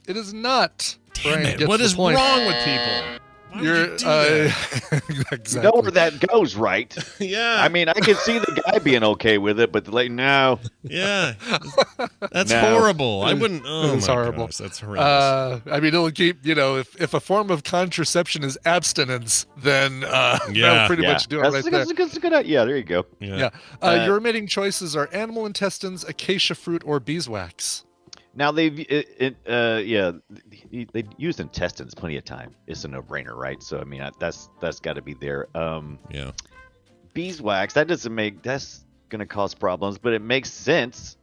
It is not. Damn Brian it! gets What the is point. wrong with people? Why would you do that? Exactly. You know where that goes, right? Yeah. I mean, I can see the guy being okay with it, but no. Yeah. That's No. horrible. I wouldn't. Oh, It's my horrible. gosh, that's horrendous. I mean, it'll keep, if a form of contraception is abstinence, then that'll pretty much do it right there. That's a good idea. Yeah, there you go. Yeah. Your remaining choices are animal intestines, acacia fruit, or beeswax. Now they've used intestines plenty of time. It's a no-brainer, right? So I mean that's got to be there. Yeah. Beeswax that's gonna cause problems, but it makes sense.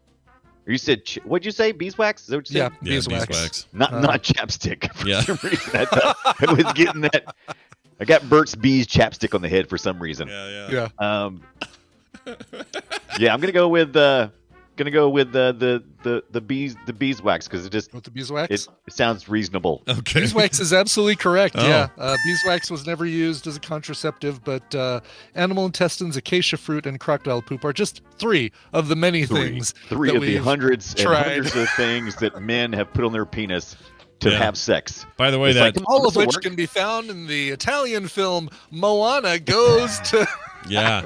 You said what'd you say? Beeswax? Is that what you said? Yeah, beeswax. Not chapstick. For Yeah. some reason, I was getting that. I got Burt's Bees chapstick on the head for some reason. Yeah. Yeah, I'm gonna go with the beeswax because it just With the beeswax? it sounds reasonable. Okay. Beeswax is absolutely correct. Oh. Yeah, beeswax was never used as a contraceptive, but animal intestines, acacia fruit, and crocodile poop are just 3 of the many things. Three that of the we've hundreds and tried. hundreds of things that men have put on their penis to Yeah. have sex. By the way, It's that like, All of this'll which work. can be found in the Italian film Moana Goes to. yeah.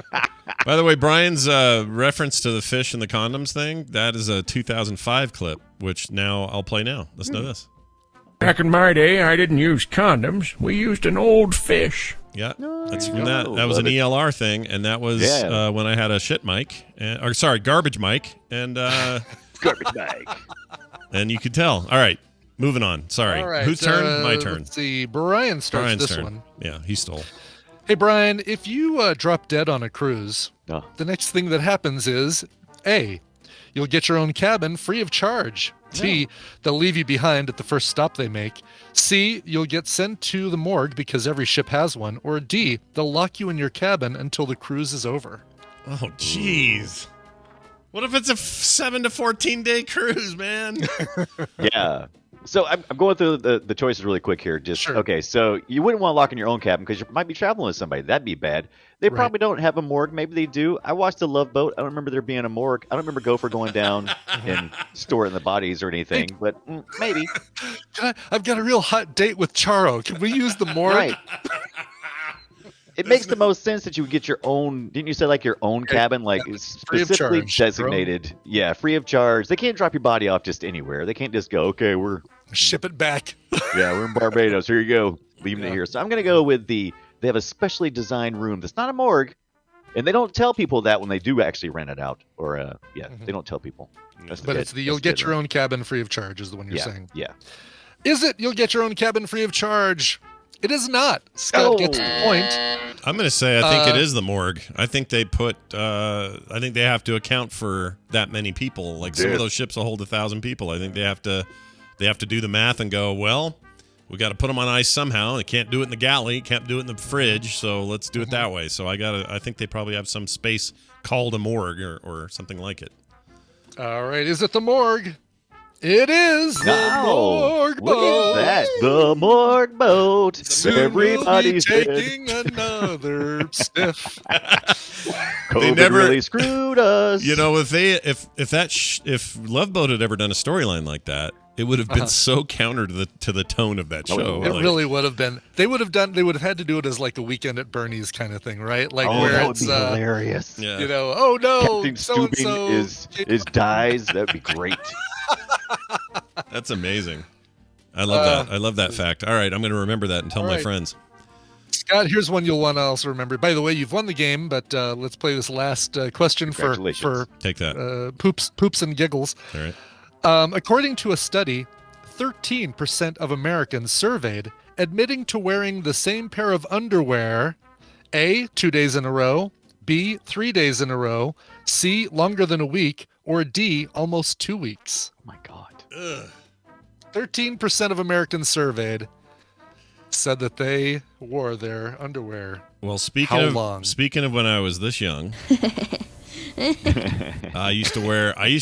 By the way, Brian's reference to the fish and the condoms thing, that is a 2005 clip, which now I'll play now. Let's know this. Back in my day, I didn't use condoms. We used an old fish. Yeah, that's you from go. that. That was an Love it. ELR thing, and that was Yeah. when I had a shit mic, garbage mic, and Garbage bag. and you could tell. All right, moving on. Sorry, All right, whose turn? My turn. Let's see. Brian starts Brian's this turn. one. Yeah, he stole. Hey, Brian, if you drop dead on a cruise, Oh. the next thing that happens is A, You'll get your own cabin free of charge. B, they'll leave you behind at the first stop they make. C, you'll get sent to the morgue because every ship has one. Or D, they'll lock you in your cabin until the cruise is over. Oh, jeez. What if it's a 7 to 14 day cruise, man? Yeah. So I'm going through the choices really quick here. Just Sure. Okay, so you wouldn't want to lock in your own cabin because you might be traveling with somebody. That'd be bad. They Right. probably don't have a morgue. Maybe they do. I watched the Love Boat. I don't remember there being a morgue. I don't remember Gopher going down and storing the bodies or anything, but maybe. I've got a real hot date with Charo. Can we use the morgue? Right. It makes the most sense that you would get your own. Didn't you say like your own cabin, like Free of specifically charge, designated? Yeah, free of charge. They can't drop your body off just anywhere. They can't just go, okay, we're Ship it back. we're in Barbados. Here you go, leaving it here. So I'm gonna go with they have a specially designed room that's not a morgue, and they don't tell people that when they do actually rent it out. Or they don't tell people. That's the But good- it's you'll that's the get good your room. own cabin free of charge is the one you're Yeah, saying. yeah. Is it you'll get your own cabin free of charge? It is not. Scott gets the point. I'm going to say I think it is the morgue. I think they I think they have to account for that many people. Like some of those ships will hold 1,000 people. I think they have to do the math and go, well, we got to put them on ice somehow. They can't do it in the galley, can't do it in the fridge, so let's do it that way. So I think they probably have some space called a morgue or something like it. All right, is it the morgue? It is the morgue Look boat. at that. The morgue boat. Soon Everybody's we'll be dead. taking another sniff. COVID never- really screwed us. You know, if Love Boat had ever done a storyline like that, it would have been so counter to the tone of that show. It really would have been. They would have had to do it as like a Weekend at Bernie's kind of thing, right? Like where that would it's be hilarious. Yeah. you know, oh no, Captain so and Stubing so is dies. That'd be great. That's amazing. I love that. I love that fact. All right, I'm going to remember that and tell all my right. friends. Scott, here's one you'll want to also remember. By the way, you've won the game, but let's play this last question for Congratulations. Take that. poops and giggles. All right. According to a study, 13% of Americans surveyed admitting to wearing the same pair of underwear, A, 2 days in a row, B, 3 days in a row, C, longer than a week, or D, almost 2 weeks. Oh my God. 13% of Americans surveyed said that they wore their underwear. Well, How long? speaking of when I was this young, I used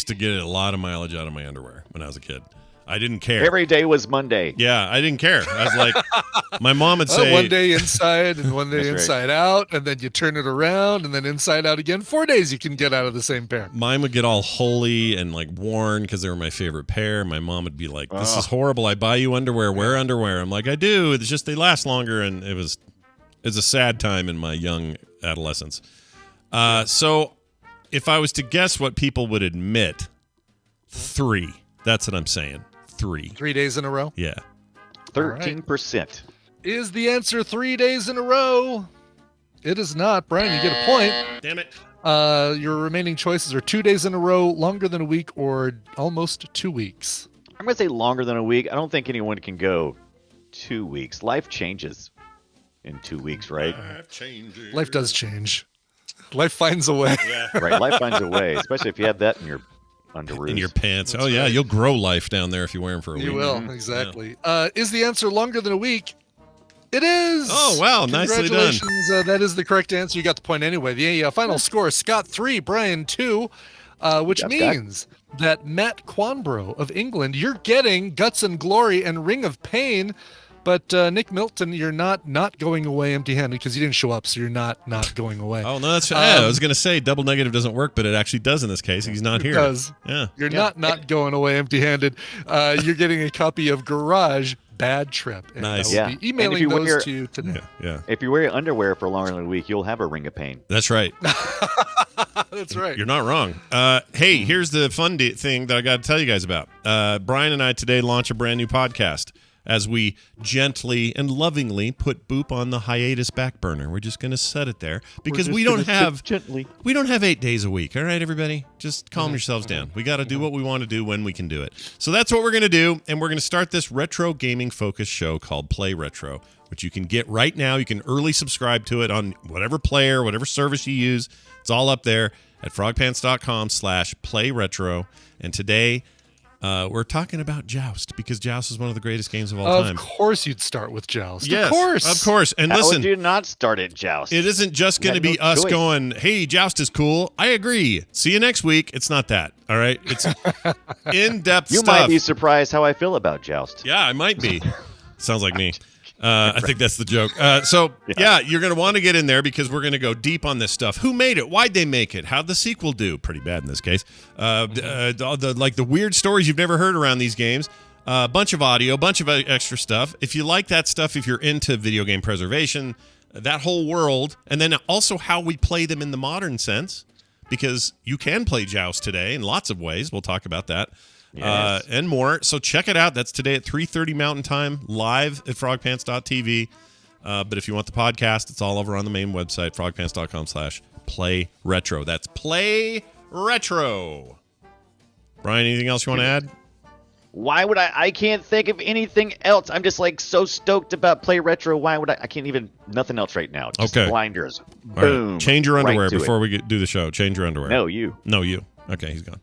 to get a lot of mileage out of my underwear when I was a kid. I didn't care. Every day was Monday. Yeah, I didn't care. I was like, my mom would say, One day inside and one day That's right. inside out, and then you turn it around and then inside out again. 4 days you can get out of the same pair. mine would get all holy and like worn because they were my favorite pair. My mom would be like, "This is horrible. I buy you underwear. Wear underwear." I'm like, "I do. It's just they last longer." And it's a sad time in my young adolescence. So if I was to guess what people would admit, 3. That's what I'm saying. 3. 3 days in a row. Yeah. 13%. Is the answer 3 days in a row? It is not. Brian, you get a point. Damn it. Your remaining choices are 2 days in a row, longer than a week, or almost 2 weeks. I'm going to say longer than a week. I don't think anyone can go 2 weeks. Life changes in 2 weeks, right? Life does change. Life finds a way. Right. Life finds a way, especially if you have that in your underwear. In your pants. That's Oh, yeah. right. You'll grow life down there if you wear them for a week. You will, exactly. Is the answer longer than a week? It is. Oh, wow. Nicely done. Congratulations. That is the correct answer. You got the point anyway. The final score, Scott 3, Brian 2, which Good job, Scott. means that Matt Quanbro of England, you're getting Guts and Glory and Ring of Pain. But Nick Milton, you're not going away empty-handed because you didn't show up, so you're not going away. Oh, no, that's I was going to say double negative doesn't work, but it actually does in this case. He's not here. It does. Yeah. You're not going away empty-handed. You're getting a copy of Garage Bad Trip. And Nice. I will Yeah. be And if emailing you wear- those to you today. Yeah. If you wear your underwear for longer than a week, you'll have a ring of pain. That's right. That's right. You're not wrong. Hey, here's the fun thing that I got to tell you guys about. Brian and I today launch a brand new podcast as we gently and lovingly put Boop on the hiatus back burner. We're just going to set it there because we don't have 8 days a week. All right, everybody, just calm yourselves down. We got to do what we want to do when we can do it. So that's what we're going to do, and we're going to start this retro gaming focused show called Play Retro, which you can get right now. You can early subscribe to it on whatever player, whatever service you use. It's all up there. at frogpants.com/playretro. And today we're talking about Joust because Joust is one of the greatest games of all time. Of course you'd start with Joust. Yes, of course. And How listen, would you not start at Joust? it isn't just going to be us going, hey, Joust is cool. I agree. See you next week. It's not that. All right? It's in-depth You stuff. might be surprised how I feel about Joust. Yeah, I might be. Sounds like me. I think that's the joke. You're going to want to get in there because we're going to go deep on this stuff. Who made it? Why'd they make it? How'd the sequel do? Pretty bad in this case. The weird stories you've never heard around these games. A bunch of audio, bunch of extra stuff. If you like that stuff, if you're into video game preservation, that whole world, and then also how we play them in the modern sense, because you can play Joust today in lots of ways. We'll talk about that. Yes. And more. So check it out. That's today at 3:30 Mountain Time, live at frogpants.tv. But if you want the podcast, it's all over on the main website, frogpants.com/playretro. That's Play Retro. Brian, anything else you want to add? Why would I can't think of anything else. I'm just like so stoked about Play Retro. Why would I can't even, nothing else right now. Just Okay. blinders. All right. Boom. Change your underwear Right to before it. we do the show. Change your underwear. No, you. No, you. Okay, he's gone.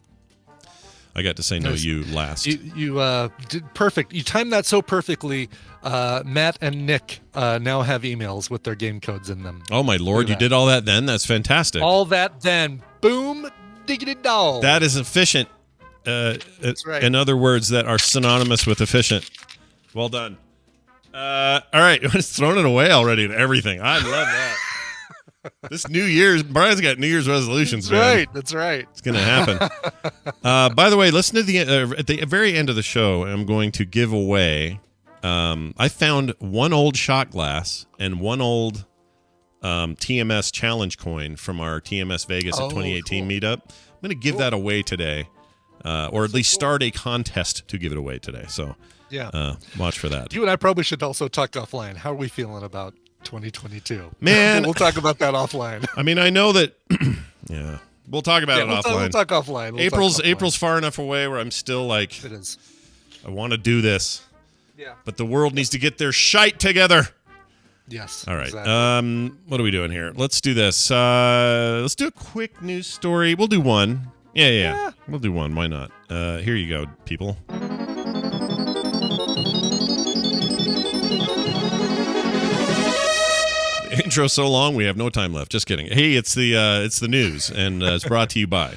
I got to say no, you last. You did perfect. You timed that so perfectly. Matt and Nick now have emails with their game codes in them. Oh, my Lord. You did all that then? That's fantastic. All that then. Boom. Diggity dog. That is efficient. That's right. In other words that are synonymous with efficient. Well done. All right. It's thrown it away already and everything. I love that. This New Year's, Brian's got New Year's resolutions, That's man. right. That's right. It's going to happen. By the way, listen to the at the very end of the show, I'm going to give away. I found one old shot glass and one old TMS challenge coin from our TMS Vegas at 2018 meetup. I'm going to give that away today, or at least start a contest to give it away today. So yeah, watch for that. You and I probably should also talk offline. How are we feeling about 2022? Man, we'll talk about that offline. I mean, I know that. Yeah, we'll talk about it offline. We'll talk offline. April's far enough away where I'm still like, it is. I want to do this. Yeah. But the world needs to get their shite together. Yes. All right. Exactly. What are we doing here? Let's do this. Let's do a quick news story. We'll do one. Yeah. We'll do one. Why not? Here you go, people. Intro so long we have no time left. Just kidding. Hey, it's the news, and it's brought to you by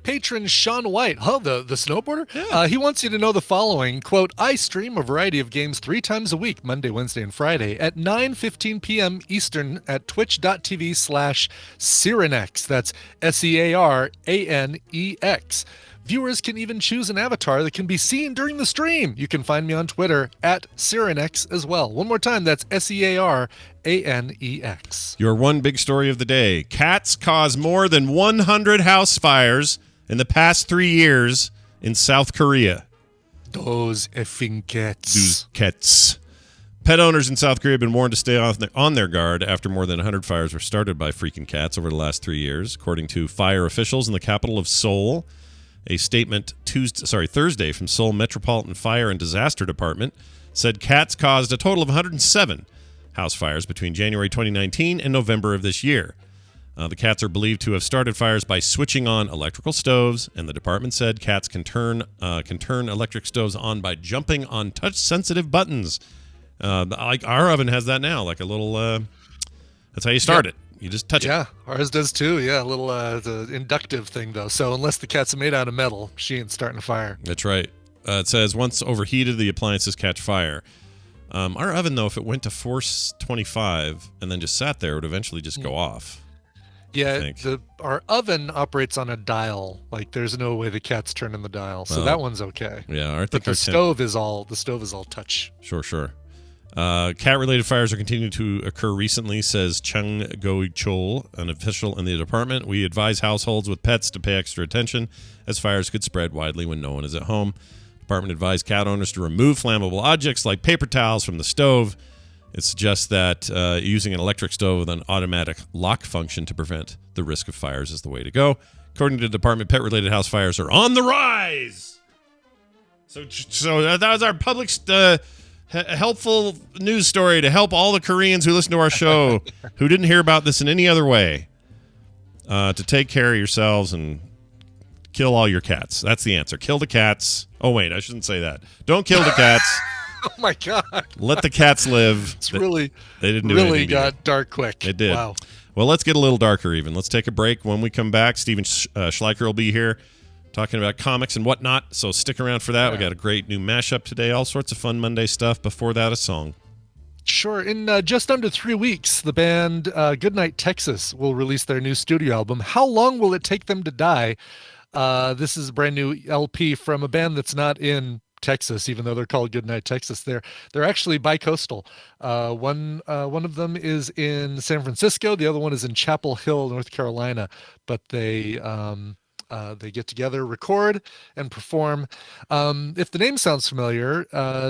patron Sean White. The snowboarder? Yeah. He wants you to know the following, quote, I stream a variety of games 3 times a week, Monday, Wednesday, and Friday at 9:15 p.m. Eastern at twitch.tv/Searanex. That's SEARANEX. Viewers can even choose an avatar that can be seen during the stream. You can find me on Twitter at Searanex as well. One more time, that's SEARANEX. Your one big story of the day. Cats cause more than 100 house fires in the past 3 years in South Korea. Those effing cats. Those cats. Pet owners in South Korea have been warned to stay on their guard after more than 100 fires were started by freaking cats over the last 3 years, according to fire officials in the capital of Seoul. A statement Thursday from Seoul Metropolitan Fire and Disaster Department said cats caused a total of 107 house fires between January 2019 and November of this year. The cats are believed to have started fires by switching on electrical stoves, and the department said cats can turn electric stoves on by jumping on touch-sensitive buttons. Like our oven has that now, like a little. That's how you start it. You just touch it. Yeah, ours does too. Yeah, a little the inductive thing though. So unless the cat's made out of metal, she ain't starting a fire. That's right. It says once overheated, the appliances catch fire. Our oven, though, if it went to force 25 and then just sat there, it would eventually just go off. Yeah, our oven operates on a dial. Like there's no way the cat's turning the dial, so that one's okay. Yeah, but the stove is all touch. Sure. Cat-related fires are continuing to occur recently, says Chung Go-chol, an official in the department. We advise households with pets to pay extra attention, as fires could spread widely when no one is at home. The department advised cat owners to remove flammable objects like paper towels from the stove. It suggests that using an electric stove with an automatic lock function to prevent the risk of fires is the way to go. According to the department, pet-related house fires are on the rise. So that was our public helpful news story to help all the Koreans who listen to our show who didn't hear about this in any other way. to take care of yourselves and kill all your cats. That's the answer. Kill the cats. Oh, wait, I shouldn't say that. Don't kill the cats. Oh, my God. Let the cats live. It's really, they didn't do really anything to you. got dark quick. It did. Wow. Well, let's get a little darker even. Let's take a break. When we come back, Steven Schleicher will be here talking about comics and whatnot. So stick around for that. Yeah. We got a great new mashup today. All sorts of fun Monday stuff. Before that, a song. Sure. In just under 3 weeks, the band Goodnight Texas will release their new studio album. How long will it take them to die? This is a brand new LP from a band that's not in Texas, even though they're called Goodnight Texas. They're actually bi-coastal. One of them is in San Francisco. The other one is in Chapel Hill, North Carolina. But they get together, record, and perform. If the name sounds familiar,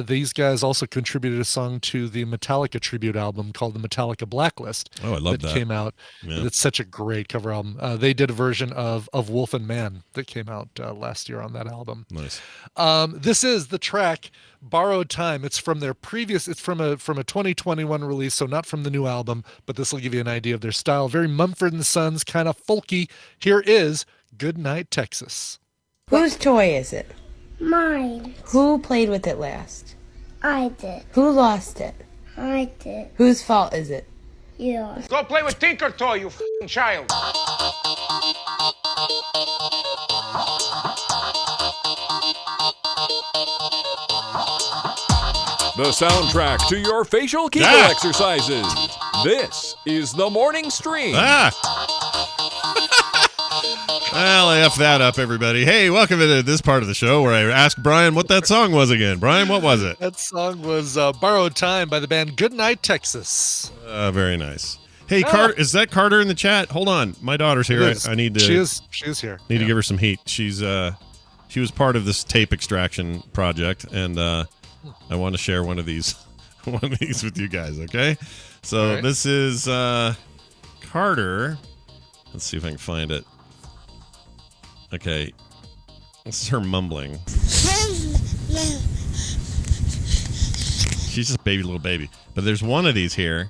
these guys also contributed a song to the Metallica tribute album called the Metallica Blacklist. Oh, I love that. Came out. Yeah. It's such a great cover album. They did a version of Wolf and Man that came out last year on that album. Nice. This is the track Borrowed Time. It's from their previous, it's from a 2021 release, so not from the new album, but this will give you an idea of their style. Very Mumford and Sons, kind of folky. Here is Goodnight Texas. Whose toy is it? Mine. Who played with it last? I did. Who lost it? I did. Whose fault is it? Yours. Go play with Tinker Toy, you f***ing child. The soundtrack to your facial kegel exercises. This is the morning stream. Well, F that up, everybody. Hey, welcome to this part of the show where I asked Brian what that song was again. Brian, what was it? That song was Borrowed Time by the band Goodnight Texas. Very nice. Hey, Carter, is that Carter in the chat? Hold on. My daughter's here. I need to... She is here. Need to give her some heat. She was part of this tape extraction project, and I want to share one of these with you guys, okay? So This is Carter. Let's see if I can find it. Okay. This is her mumbling. She's just a little baby. But there's one of these here.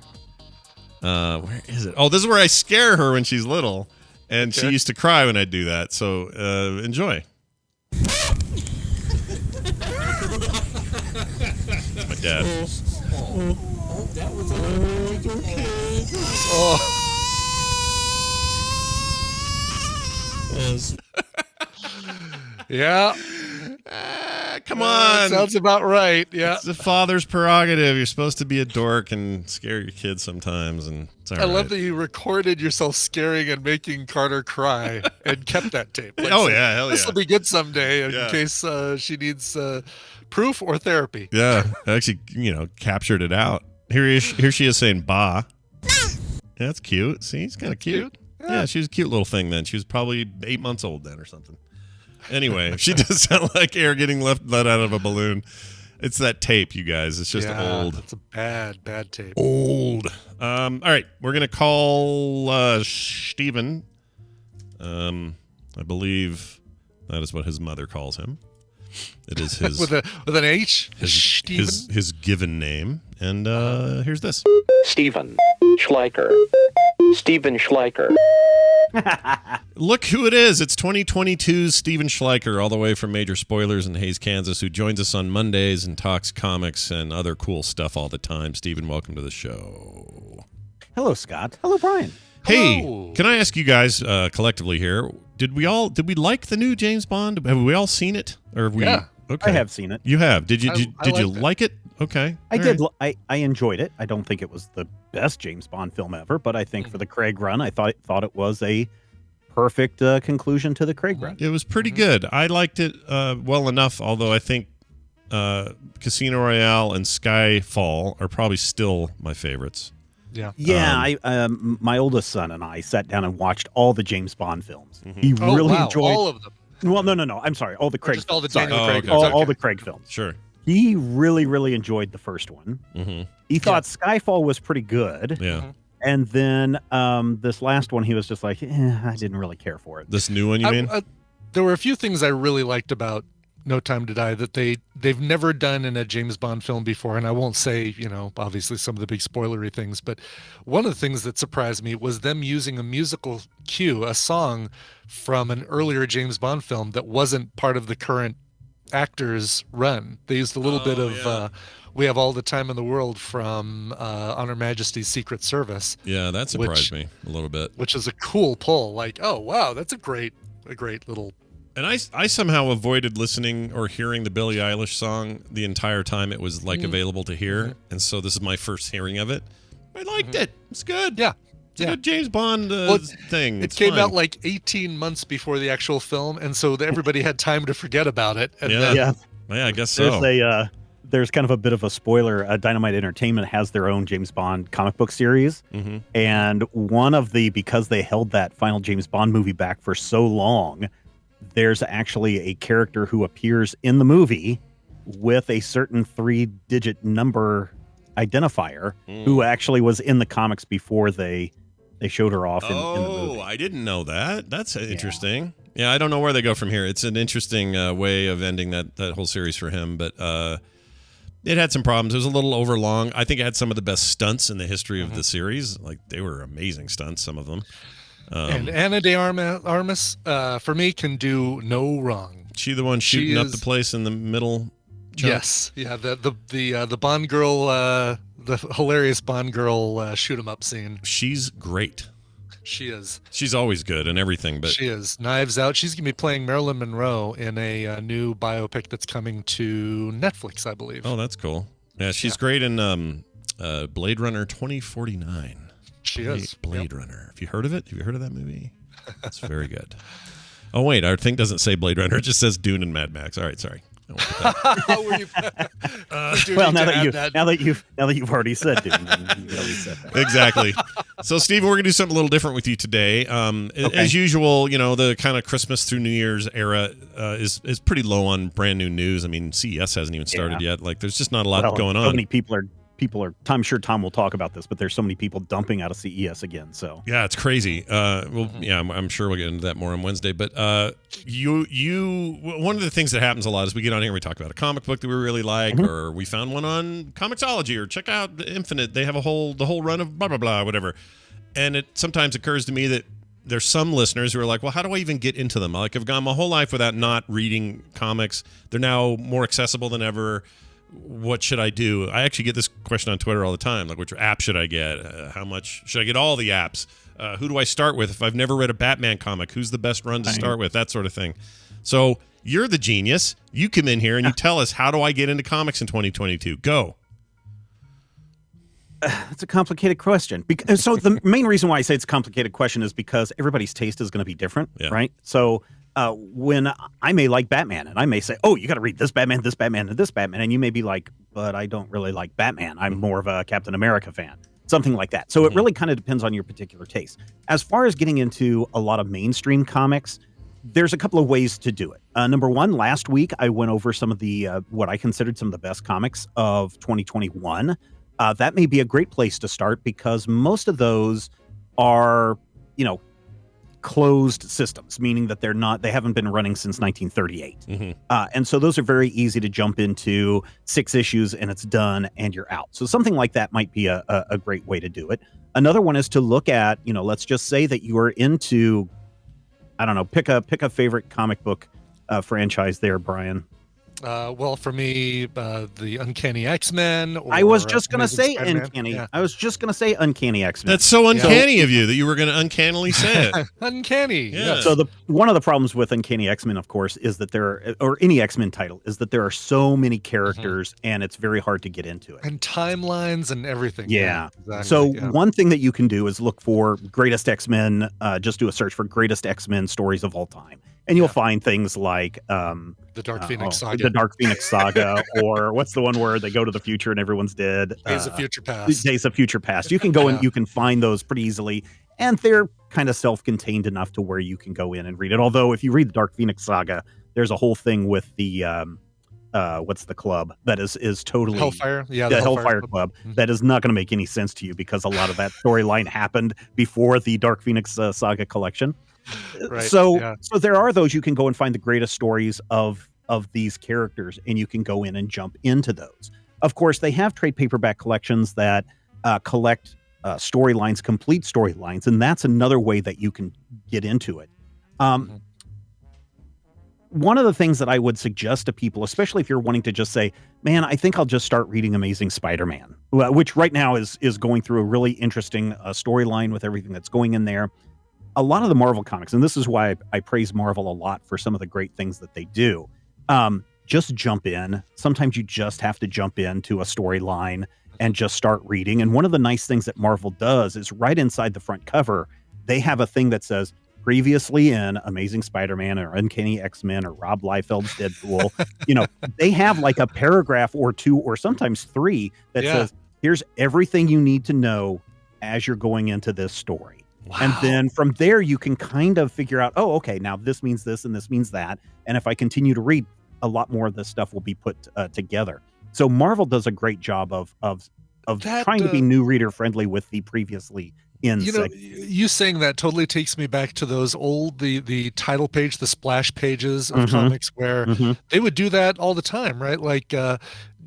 Where is it? Oh, this is where I scare her when she's little. And she used to cry when I do that. So enjoy. My dad. Oh. Yeah. Come on. Sounds about right. Yeah. It's the father's prerogative. You're supposed to be a dork and scare your kids sometimes. And it's all right. I love that you recorded yourself scaring and making Carter cry and kept that tape. Hell yeah. This will be good someday in case she needs proof or therapy. Yeah. I actually, captured it out. Here she is saying ba. Yeah, that's cute. See, it's kind of cute. Yeah, she was a cute little thing then. She was probably 8 months old then or something. Anyway, she does sound like air getting let out of a balloon. It's that tape, you guys. It's just old. It's a bad tape. Old. All right, we're gonna call Steven. I believe that is what his mother calls him. It is his with an H. His given name. And here's this. Steven Schleicher. Steven Schleicher. Look who it is. It's 2022's Steven Schleicher, all the way from Major Spoilers in Hays, Kansas, who joins us on Mondays and talks comics and other cool stuff all the time. Steven, welcome to the show. Hello, Scott. Hello, Brian. Hey, Hello. Can I ask you guys collectively here, did we like the new James Bond? Have we all seen it? Or have we? Yeah. Okay. I have seen it. You have. Did you I like it? Okay. I did. Right. I enjoyed it. I don't think it was the best James Bond film ever, but I think for the Craig run, I thought it was a perfect conclusion to the Craig run. It was pretty good. I liked it well enough, although I think Casino Royale and Skyfall are probably still my favorites. Yeah. Yeah. My oldest son and I sat down and watched all the James Bond films. He really enjoyed all of them. Well, no. I'm sorry. All the Craig. Just all the Daniel Craig. All the Craig films. Sure. He really enjoyed the first one. Mm-hmm. He thought Skyfall was pretty good. Yeah. And then this last one, he was just like, I didn't really care for it. This new one, you mean? There were a few things I really liked about No Time to Die that they they've never done in a James Bond film before. And I won't say, obviously some of the big spoilery things, but one of the things that surprised me was them using a musical cue, a song from an earlier James Bond film that wasn't part of the current actors run. They used a little bit of We Have All the Time in the World from On Her Majesty's Secret Service. Yeah, that surprised me a little bit. Which is a cool pull. Like, oh wow, that's a great little. And I somehow avoided listening or hearing the Billie Eilish song the entire time it was available to hear, and so this is my first hearing of it. I liked it. It's good. Yeah. It's a good James Bond thing. It came out like 18 months before the actual film, and so everybody had time to forget about it. And yeah, I guess so. There's kind of a bit of a spoiler. Dynamite Entertainment has their own James Bond comic book series, and because they held that final James Bond movie back for so long, there's actually a character who appears in the movie with a certain 3-digit number identifier who actually was in the comics before they showed her off in the movie. I didn't know that. That's interesting. Yeah, I don't know where they go from here. It's an interesting way of ending that whole series for him, but it had some problems. It was a little overlong. I think it had some of the best stunts in the history of the series. Like, they were amazing stunts, some of them. And Ana de Armas, for me, can do no wrong. She the one shooting up the place in the middle? Chunk? Yes. Yeah, the Bond girl, the hilarious Bond girl shoot 'em up scene. She's great. She is. She's always good and everything, but she is. Knives Out. She's going to be playing Marilyn Monroe in a new biopic that's coming to Netflix, I believe. Oh, that's cool. Yeah, she's great in Blade Runner 2049. She is. Blade Runner. Have you heard of it? Have you heard of that movie? It's very good. Oh, wait. Our thing doesn't say Blade Runner. It just says Dune and Mad Max. All right. Sorry. Well, now that you've already said Dune, you already said that. Exactly. So, Steve, we're going to do something a little different with you today. As usual, the kind of Christmas through New Year's era is pretty low on brand new news. I mean, CES hasn't even started yet. Like, there's just not a lot going on. So many people are. I'm sure Tom will talk about this, but there's so many people dumping out of CES again. So yeah, it's crazy. I'm sure we'll get into that more on Wednesday. But one of the things that happens a lot is we get on here and we talk about a comic book that we really like, or we found one on Comixology, or check out Infinite. They have the whole run of blah blah blah, whatever. And it sometimes occurs to me that there's some listeners who are like, well, how do I even get into them? Like, I've gone my whole life without not reading comics. They're now more accessible than ever. What should I do? I actually get this question on Twitter all the time. Like, which app should I get? How much should I get? All the apps. Who do I start with? If I've never read a Batman comic, who's the best run to start with? That sort of thing. So you're the genius. You come in here and you tell us, how do I get into comics in 2022? Go. That's a complicated question. So the main reason why I say it's a complicated question is because everybody's taste is going to be different, right? So when I may like Batman, and I may say, oh, you got to read this Batman, and this Batman, and you may be like, but I don't really like Batman. I'm more of a Captain America fan, something like that. So it really kind of depends on your particular taste. As far as getting into a lot of mainstream comics, there's a couple of ways to do it. Number one, last week I went over some of the what I considered some of the best comics of 2021. That may be a great place to start because most of those are, closed systems, meaning that they haven't been running since 1938. And so those are very easy to jump into, 6 issues and it's done and you're out. So something like that might be a great way to do it. Another one is to look at, let's just say that you are into, I don't know, pick a favorite comic book franchise there, Brian. Well, for me, the Uncanny X-Men. I was just going to say Spider-Man. Uncanny. Yeah. I was just going to say Uncanny X-Men. That's so uncanny of you that you were going to uncannily say it. Uncanny. Yeah. So one of the problems with Uncanny X-Men, of course, is that or any X-Men title, is that there are so many characters and it's very hard to get into it. And timelines and everything. Yeah. Exactly. So one thing that you can do is look for Greatest X-Men, just do a search for Greatest X-Men stories of all time. And you'll find things like the Dark Phoenix Saga. The Dark Phoenix Saga, or what's the one where they go to the future and everyone's dead? Days of Future Past. Days of Future Past. You can go and you can find those pretty easily, and they're kind of self-contained enough to where you can go in and read it. Although if you read the Dark Phoenix Saga, there's a whole thing with the what's the club that is totally Hellfire. Yeah, the Hellfire Club. That is not going to make any sense to you because a lot of that storyline happened before the Dark Phoenix Saga collection. Right. So there are those you can go and find the greatest stories of of these characters, and you can go in and jump into those. Of course, they have trade paperback collections that collect storylines, complete storylines, and that's another way that you can get into it. One of the things that I would suggest to people, especially if you're wanting to just say, man, I think I'll just start reading Amazing Spider-Man, which right now is going through a really interesting storyline with everything that's going in there. A lot of the Marvel comics, and this is why I praise Marvel a lot for some of the great things that they do, just jump in. Sometimes you just have to jump into a storyline and just start reading. And one of the nice things that Marvel does is right inside the front cover, they have a thing that says, previously in Amazing Spider-Man or Uncanny X-Men or Rob Liefeld's Deadpool, they have like a paragraph or two or sometimes three that says, here's everything you need to know as you're going into this story. Wow. And then from there, you can kind of figure out, oh, okay, now this means this and this means that. And if I continue to read, a lot more of this stuff will be put together. So Marvel does a great job of trying to be new reader friendly with the previously you saying that totally takes me back to those old the title page, the splash pages of comics where they would do that all the time, right? Like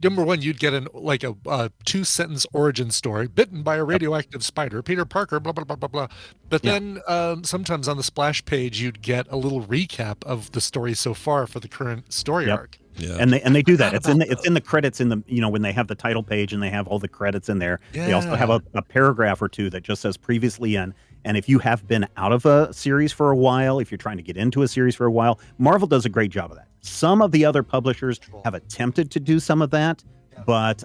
number one, you'd get a 2-sentence origin story, bitten by a radioactive spider, Peter Parker, blah blah blah blah blah. But then sometimes on the splash page, you'd get a little recap of the story so far for the current story arc. Yeah. And they do that. It's in the credits in the when they have the title page and they have all the credits in there. Yeah. They also have a paragraph or two that just says previously in. And if you have been out of a series for a while, if you're trying to get into a series for a while, Marvel does a great job of that. Some of the other publishers have attempted to do some of that, but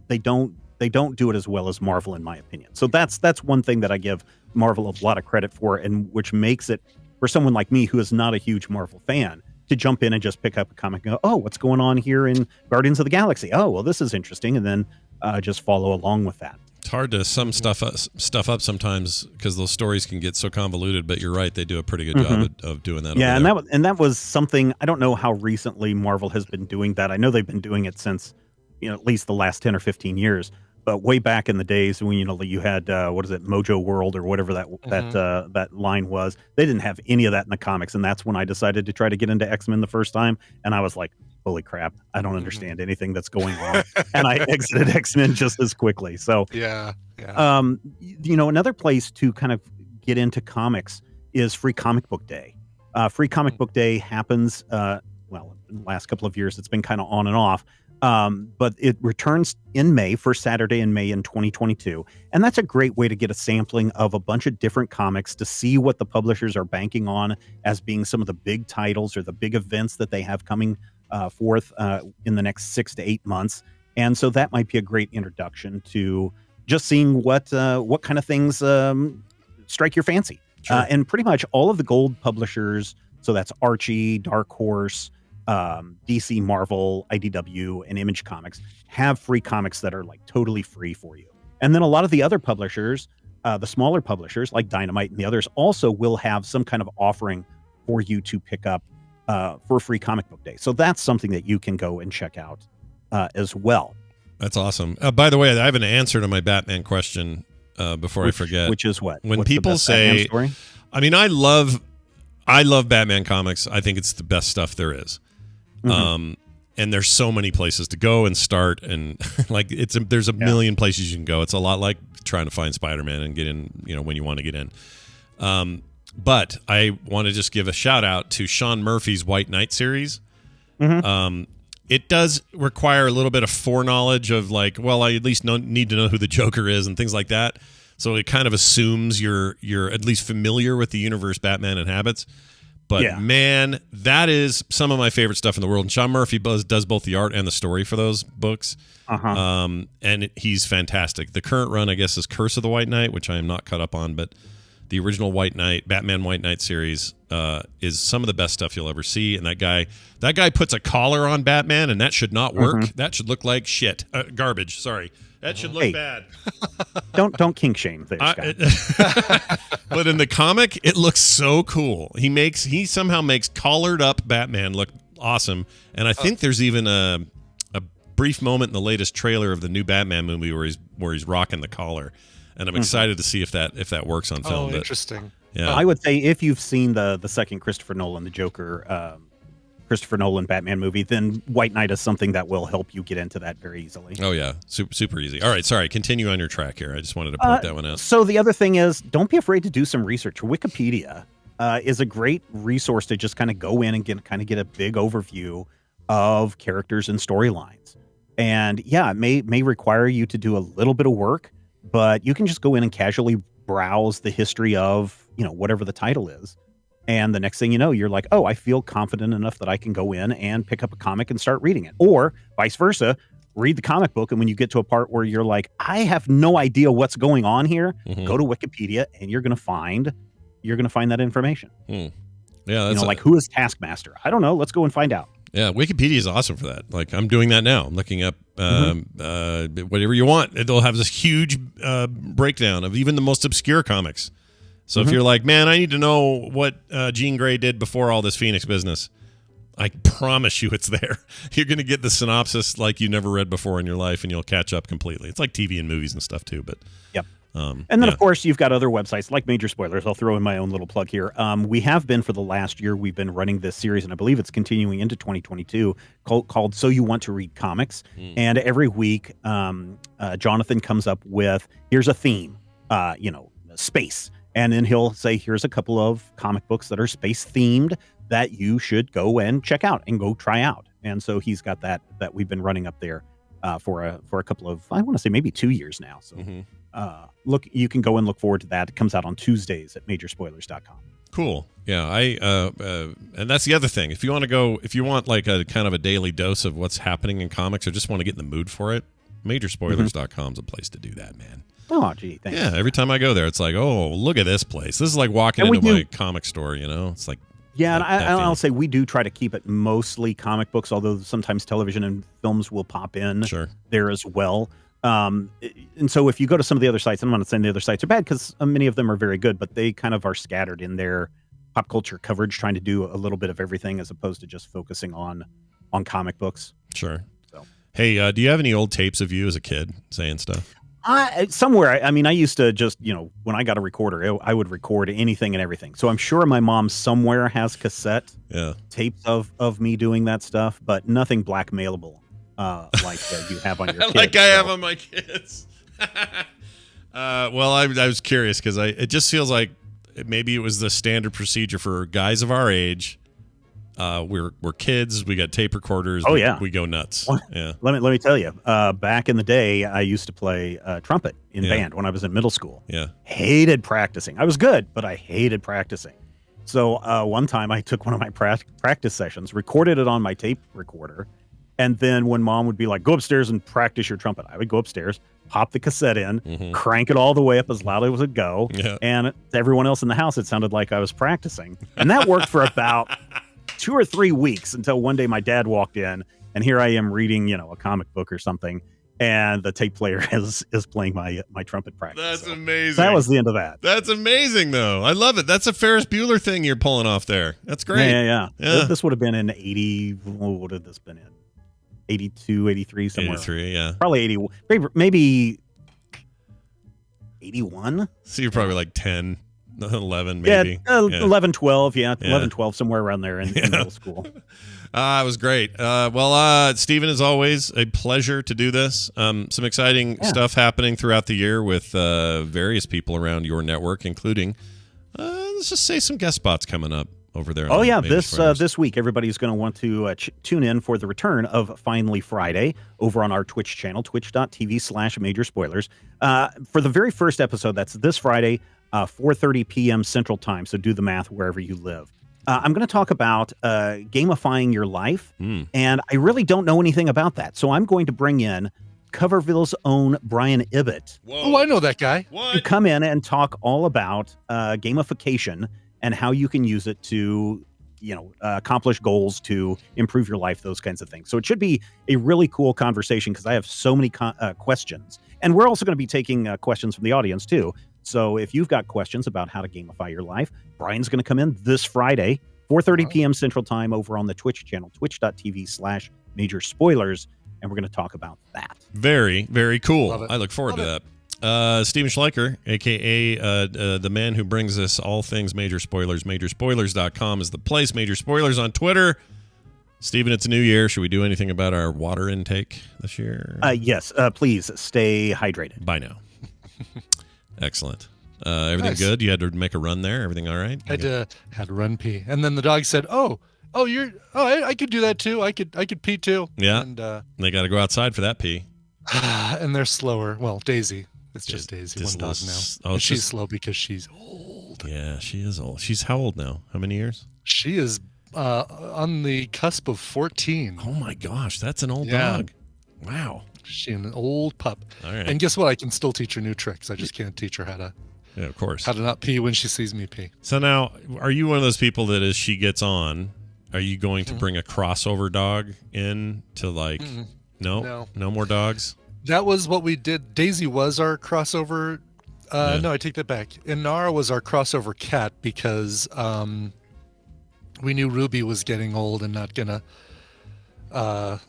they don't do it as well as Marvel, in my opinion. So that's one thing that I give Marvel a lot of credit for, and which makes it for someone like me who is not a huge Marvel fan to jump in and just pick up a comic and go, oh, what's going on here in Guardians of the Galaxy? Oh, well, this is interesting, and then just follow along with that. It's hard to sum stuff up sometimes because those stories can get so convoluted. But you're right; they do a pretty good job of doing that. Yeah, and that was something. I don't know how recently Marvel has been doing that. I know they've been doing it since at least the last 10 or 15 years. But way back in the days when you had Mojo World or whatever that line was, they didn't have any of that in the comics, and that's when I decided to try to get into X-Men the first time, and I was like, holy crap, I don't understand anything that's going on, and I exited X-Men just as quickly. So another place to kind of get into comics is Free Comic Book Day. Free Comic Book Day happens in the last couple of years. It's been kind of on and off. But it returns in May, first Saturday in May in 2022. And that's a great way to get a sampling of a bunch of different comics to see what the publishers are banking on as being some of the big titles or the big events that they have coming forth in the next 6 to 8 months. And so that might be a great introduction to just seeing what kind of things strike your fancy. Sure. And pretty much all of the gold publishers, so that's Archie, Dark Horse, DC, Marvel, IDW, and Image Comics, have free comics that are like totally free for you. And then a lot of the other publishers, the smaller publishers like Dynamite and the others, also will have some kind of offering for you to pick up for Free Comic Book Day. So that's something that you can go and check out as well. That's awesome. By the way, I have an answer to my Batman question before I forget. Which is what? When What's people say, I mean, I love Batman comics. I think it's the best stuff there is. And there's so many places to go and start, and like there's a million places you can go. It's a lot like trying to find Spider-Man and get in, when you want to get in. But I want to just give a shout out to Sean Murphy's White Knight series. It does require a little bit of foreknowledge of I at least need to know who the Joker is and things like that. So it kind of assumes you're at least familiar with the universe Batman inhabits. But man, that is some of my favorite stuff in the world. And Sean Murphy does both the art and the story for those books. And he's fantastic. The current run, I guess, is Curse of the White Knight, which I am not caught up on. But the original Batman White Knight series is some of the best stuff you'll ever see. And that guy puts a collar on Batman, and that should not work. That should look like shit. Garbage, sorry. That should look bad. Don't kink shame this guy. But in the comic, it looks so cool. He somehow makes collared up Batman look awesome. And I think there's even a brief moment in the latest trailer of the new Batman movie where he's rocking the collar. And I'm excited to see if that works on film. Oh, interesting. Yeah. I would say if you've seen the second Christopher Nolan, the Joker Christopher Nolan Batman movie, then White Knight is something that will help you get into that very easily. Oh, yeah. Super easy. All right. Sorry. Continue on your track here. I just wanted to point that one out. So the other thing is, don't be afraid to do some research. Wikipedia is a great resource to just kind of go in and get a big overview of characters and storylines. And yeah, it may require you to do a little bit of work, but you can just go in and casually browse the history of, whatever the title is. And the next thing you know, you're like, oh, I feel confident enough that I can go in and pick up a comic and start reading it. Or vice versa, read the comic book. And when you get to a part where you're like, I have no idea what's going on here, go to Wikipedia and you're going to find that information. Yeah. That's like who is Taskmaster? I don't know. Let's go and find out. Yeah. Wikipedia is awesome for that. Like I'm doing that now. I'm looking up whatever you want. They'll have this huge breakdown of even the most obscure comics. So if you're like, man, I need to know what Jean Grey did before all this Phoenix business, I promise you it's there. You're going to get the synopsis like you never read before in your life, and you'll catch up completely. It's like TV and movies and stuff, too. But yep. And then, of course, you've got other websites like Major Spoilers. I'll throw in my own little plug here. We have been for the last year, we've been running this series, and I believe it's continuing into 2022, called So You Want to Read Comics. And every week, Jonathan comes up with, here's a theme, space. And then he'll say, here's a couple of comic books that are space themed that you should go and check out and go try out. And so he's got that we've been running up there for a couple of, I want to say maybe 2 years now. So you can go and look forward to that. It comes out on Tuesdays at majorspoilers.com. Cool. Yeah. And that's the other thing. If you want like a kind of a daily dose of what's happening in comics or just want to get in the mood for it, majorspoilers.com is a place to do that, man. Oh, gee, thanks. Yeah, every time I go there, it's like, oh, look at this place. This is like walking into my comic store, It's like... Yeah, and I'll say we do try to keep it mostly comic books, although sometimes television and films will pop in there as well. And so if you go to some of the other sites, I'm not saying the other sites are bad because many of them are very good, but they kind of are scattered in their pop culture coverage, trying to do a little bit of everything as opposed to just focusing on comic books. Sure. So. Hey, do you have any old tapes of you as a kid saying stuff? Somewhere. I mean, I used to just, when I got a recorder, I would record anything and everything. So I'm sure my mom somewhere has cassette tapes of me doing that stuff, but nothing blackmailable like you have on your kids. Like I have on my kids. Well, I was curious because it just feels like maybe it was the standard procedure for guys of our age. We're kids. We got tape recorders. Oh yeah, we go nuts. Well, yeah. Let me tell you. Back in the day, I used to play trumpet in band when I was in middle school. Yeah. Hated practicing. I was good, but I hated practicing. So one time I took one of my practice sessions, recorded it on my tape recorder, and then when Mom would be like, "Go upstairs and practice your trumpet," I would go upstairs, pop the cassette in, crank it all the way up as loud as it would go, and to everyone else in the house, it sounded like I was practicing, and that worked for about 2 or 3 weeks until one day my dad walked in and here I am reading, a comic book or something. And the tape player is playing my trumpet practice. That's amazing. That was the end of that. That's amazing though. I love it. That's a Ferris Bueller thing you're pulling off there. That's great. Yeah. This would have been in 80. What would have this been in? 82, 83, somewhere. 83, yeah. Probably 80. Maybe 81. So you're probably like 10. 11 maybe. 11, 12. 11, 12, somewhere around there in middle school. It was great. Well, Stephen, as always, a pleasure to do this. Some exciting stuff happening throughout the year with various people around your network, including, let's just say, some guest spots coming up over there. Oh, yeah. This week, everybody's going to want to tune in for the return of Finally Friday over on our Twitch channel, twitch.tv/majorspoilers. For the very first episode, that's this Friday, 4:30 p.m. Central Time, so do the math wherever you live. I'm going to talk about gamifying your life, and I really don't know anything about that, so I'm going to bring in Coverville's own Brian Ibbott. Whoa. Oh, I know that guy. To come in and talk all about gamification and how you can use it to accomplish goals, to improve your life, those kinds of things. So it should be a really cool conversation because I have so many questions, and we're also going to be taking questions from the audience too. So if you've got questions about how to gamify your life, Brian's going to come in this Friday, 4:30 p.m. Central Time over on the Twitch channel, twitch.tv/majorspoilers, and we're going to talk about that. Very, very cool. I look forward to that. Steven Schleicher, a.k.a. The man who brings us all things Major Spoilers. Majorspoilers.com is the place. Major Spoilers on Twitter. Steven, it's a new year. Should we do anything about our water intake this year? Yes. Please stay hydrated. By now. Excellent. Everything Nice. good? You had to make a run there? Everything all right? Had to run pee, and then the dog said, I could do that too. I could pee too. Yeah. And they got to go outside for that pee. and they're slower. Well, Daisy. It's just Daisy, one dog now. Oh, And she's slow because she's old. Yeah, she is old. She's how old now? How many years? She is on the cusp of 14. Oh my gosh, that's an old Yeah. dog. Wow. She's an old pup. All right. And guess what? I can still teach her new tricks. I just can't teach her how to of course. How to not pee when she sees me pee. So now, are you one of those people that as she gets on, are you going to bring a crossover dog in to like, no more dogs? That was what we did. Daisy was our crossover. No, I take that back. Inara was our crossover cat because we knew Ruby was getting old and not gonna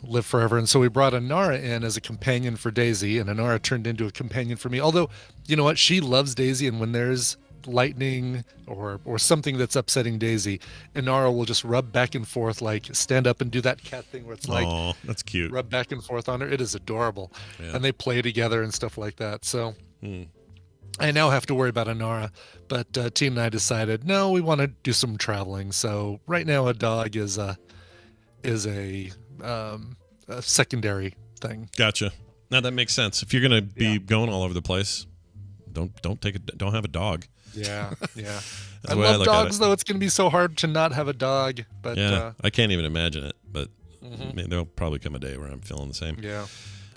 live forever, and so we brought Inara in as a companion for Daisy, and Inara turned into a companion for me. Although, you know what, she loves Daisy, and when there's lightning or something that's upsetting Daisy, Inara will just rub back and forth, like stand up and do that cat thing where it's like, oh, that's cute. Rub back and forth on her. It is adorable, and they play together and stuff like that. So. I now have to worry about Inara, but Team and I decided, no, we want to do some traveling. So right now a dog is a secondary thing. Gotcha. Now that makes sense. If you're gonna be going all over the place, don't have a dog. Yeah. That's I the way love look at dogs it. though. It's gonna be so hard to not have a dog. But Yeah, I can't even imagine it. But there'll probably come a day where I'm feeling the same. Yeah.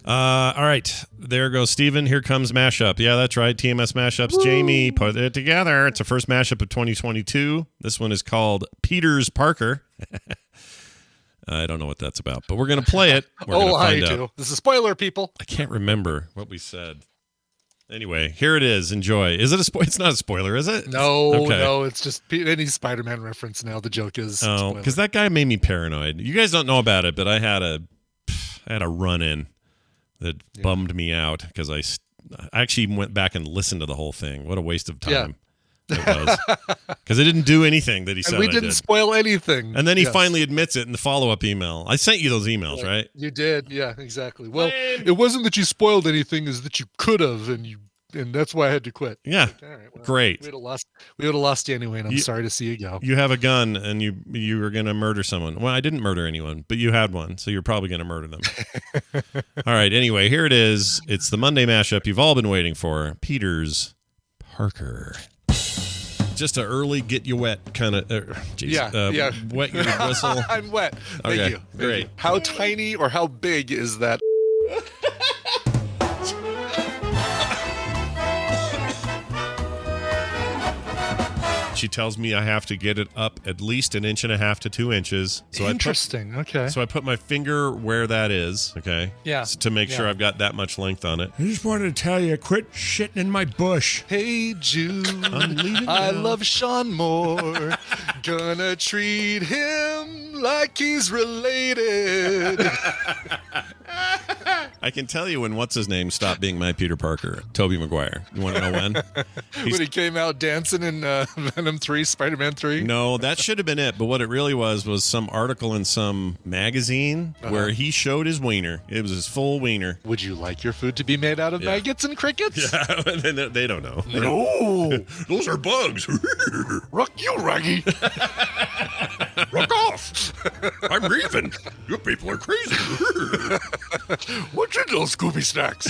All right, there goes Steven. Here comes mashup. Yeah, that's right. TMS mashups. Woo! Jamie put it together. It's the first mashup of 2022. This one is called Peter's Parker. I don't know what that's about, but we're gonna play it. We're gonna I find do. out. This is a spoiler, people. I can't remember what we said. Anyway, here it is. Enjoy. Is it a spoiler? It's not a spoiler, is it? No, it's just any Spider-Man reference now. The joke is because that guy made me paranoid. You guys don't know about it, but I had a run-in that bummed me out because I actually went back and listened to the whole thing. What a waste of time it was. Because I didn't do anything that he said and we I didn't did. spoil anything. And then he finally admits it in the follow-up email. I sent you those emails, right? You did, yeah, exactly. Well, it wasn't that you spoiled anything; is that you could have, and that's why I had to quit. Yeah, All right, well, great. We would have lost you anyway, and I'm sorry to see you go. You have a gun, and you were going to murder someone. Well, I didn't murder anyone, but you had one, so you're probably going to murder them. All right, anyway, here it is. It's the Monday mashup you've all been waiting for. Peter's Parker. Just an early get you wet kind of. Yeah. Wet your whistle. I'm wet. Okay, Thank you. great. How tiny or how big is that? She tells me I have to get it up at least 1.5 inches to 2 inches. So Interesting. Okay. So I put my finger where that is. Okay. Yeah. To make sure I've got that much length on it. I just wanted to tell you, quit shitting in my bush. Hey Jude, I'm leaving I now. love Sean Moore. Gonna treat him like he's related. I can tell you when what's his name stopped being my Peter Parker, Tobey Maguire. You want to know when? When he came out dancing in Venom 3, Spider-Man 3? No, that should have been it. But what it really was some article in some magazine where he showed his wiener. It was his full wiener. Would you like your food to be made out of maggots and crickets? Yeah, they don't know. No, those are bugs. Ruck you, Raggy. Ruck off. I'm leaving. You people are crazy. What's in those Scooby snacks?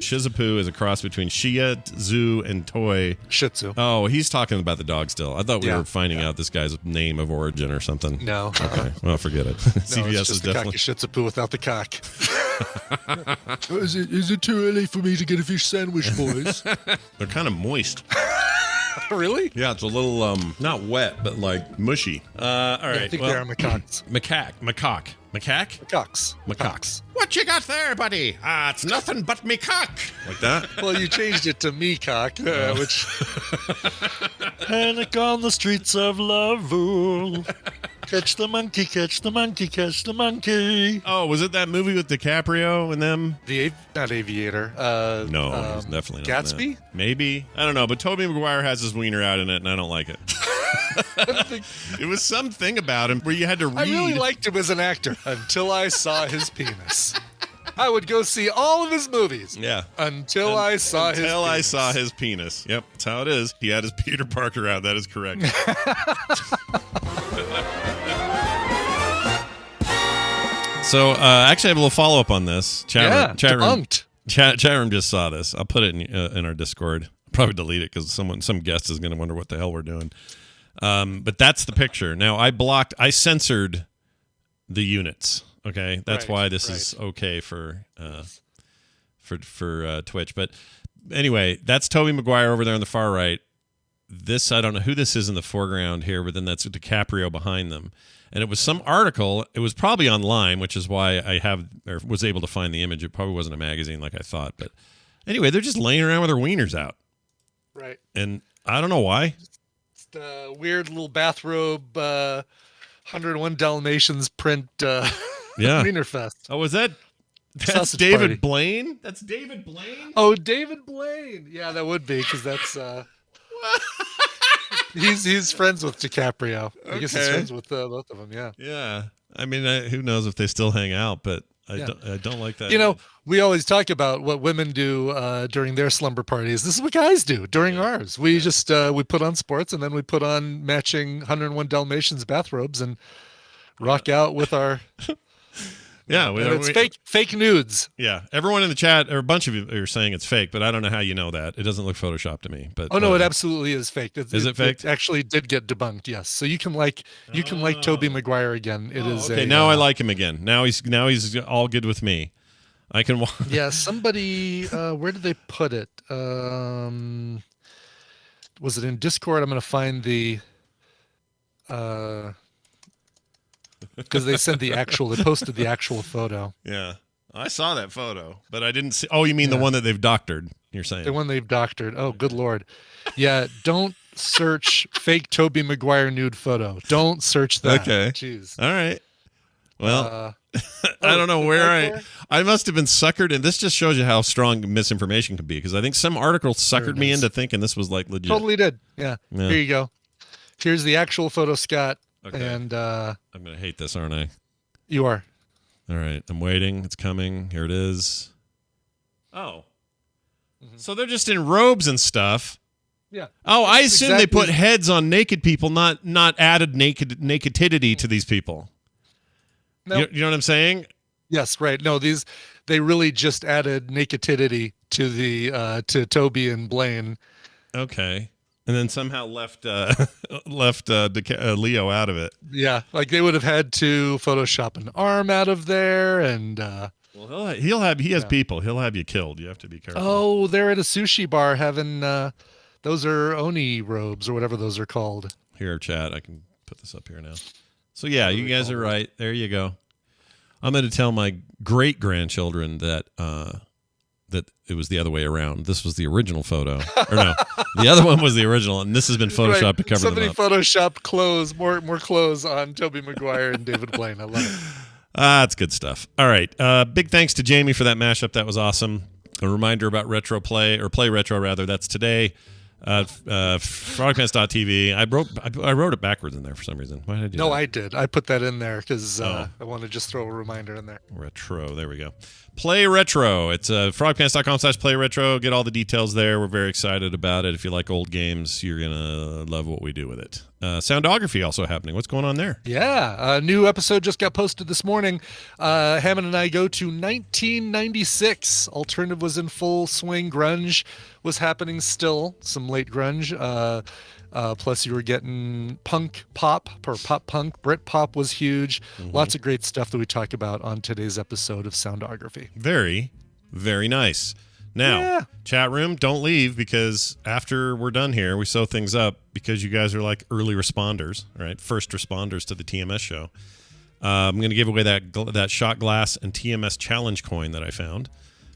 Shizapoo is a cross between Shih Tzu and Toy. Shih Tzu. Oh, he's talking about the dog still. I thought we were finding out this guy's name of origin or something. No. Okay. Well, forget it. No, CVS it's just is the definitely. cocky Shih Tzu with the cock. Is it too early for me to get a fish sandwich, boys? They're kind of moist. Really? Yeah, it's a little not wet, but like mushy. All right. I think they are macaques. Macaques. What you got there, buddy? It's nothing but me cock. Like that? Well, you changed it to meacock, which. Panic on the streets of Lavul. Catch the monkey, catch the monkey, catch the monkey. Oh, was it that movie with DiCaprio and them? Not Aviator. No, he's definitely not. Gatsby? Maybe. I don't know, but Tobey Maguire has his wiener out in it, and I don't like it. It was something about him where you had to read. I really liked him as an actor until I saw his penis. I would go see all of his movies. Yeah. Until I saw his penis. Until I saw his penis. Yep, that's how it is. He had his Peter Parker out. That is correct. So, actually, I have a little follow-up on this. Chat room just saw this. I'll put it in our Discord. Probably delete it because some guest is going to wonder what the hell we're doing. But that's the picture. Now, I censored the units. Okay, that's why this is okay for Twitch. But anyway, that's Tobey Maguire over there on the far right. This, I don't know who this is in the foreground here, but then that's DiCaprio behind them. And it was some article. It was probably online, which is why I was able to find the image. It probably wasn't a magazine like I thought. But anyway, they're just laying around with their wieners out. Right. And I don't know why. Just a weird little bathrobe, 101 Dalmatians print wiener fest. Oh, was that's Sausage David party. Blaine? That's David Blaine? Oh, David Blaine. Yeah, that would be because that's he's friends with DiCaprio. I guess he's friends with both of them. Yeah. Yeah. I mean, who knows if they still hang out, but I don't like that. You know, we always talk about what women do during their slumber parties. This is what guys do during ours. We just we put on sports and then we put on matching 101 Dalmatians bathrobes and rock out with our. Yeah, it's fake nudes. Yeah, everyone in the chat, or a bunch of you are saying it's fake, but I don't know how you know that. It doesn't look Photoshopped to me. But no, it absolutely is fake. Is it fake? It actually did get debunked. Yes, so you can like Tobey Maguire again. It is okay. Now I like him again. Now he's all good with me. I can. Yeah, somebody. Where did they put it? Was it in Discord? I'm going to find the. Because they posted the actual photo. Yeah, I saw that photo, but I didn't see. Oh, you mean the one that they've doctored? You're saying the one they've doctored? Oh, good lord! Yeah, don't search fake Tobey Maguire nude photo. Don't search that. Okay. Jeez. All right. Well, I don't know where I must have been suckered, and this just shows you how strong misinformation can be. Because I think some article suckered me into thinking this was like legit. Totally did. Yeah. Here you go. Here's the actual photo, Scott. Okay. And I'm gonna hate this, aren't I? You are. All right. I'm waiting. It's coming. Here it is. Oh. So they're just in robes and stuff. Yeah. Oh, I assume they put heads on naked people, not added nakeddittidy to these people. No. You know what I'm saying? Yes, right. No, they really just added nakeddittidy to the to Tobey and Blaine. Okay. And then somehow left Leo out of it. Yeah, like they would have had to Photoshop an arm out of there, and well, he has people. He'll have you killed. You have to be careful. Oh, they're at a sushi bar having those are oni robes or whatever those are called. Here, chat. I can put this up here now. So yeah, you guys are right. There you go. I'm going to tell my great grandchildren that it was the other way around. This was the original photo. Or no, the other one was the original, and this has been photoshopped to cover them up. Somebody photoshopped clothes, more clothes on Tobey Maguire and David Blaine. I love it. That's good stuff. All right. Big thanks to Jamie for that mashup. That was awesome. A reminder about Retro Play, or Play Retro, rather. That's today. Frogpants.tv. I wrote it backwards in there for some reason. Why did I do that? No, I did. I put that in there because I want to just throw a reminder in there. Retro. There we go. Play Retro. It's frogpants.com/Play Retro. Get all the details there. We're very excited about it. If you like old games, you're going to love what we do with it. Soundography also happening. What's going on there? Yeah. A new episode just got posted this morning. Hammond and I go to 1996. Alternative was in full swing. Grunge was happening still. Some late grunge. Plus you were getting punk pop or pop punk. Brit pop was huge. Lots of great stuff that we talk about on today's episode of Soundography. Very, very nice. Now, chat room, don't leave, because after we're done here, we sew things up because you guys are like early responders, right? First responders to the TMS show. I'm going to give away that shot glass and TMS challenge coin that I found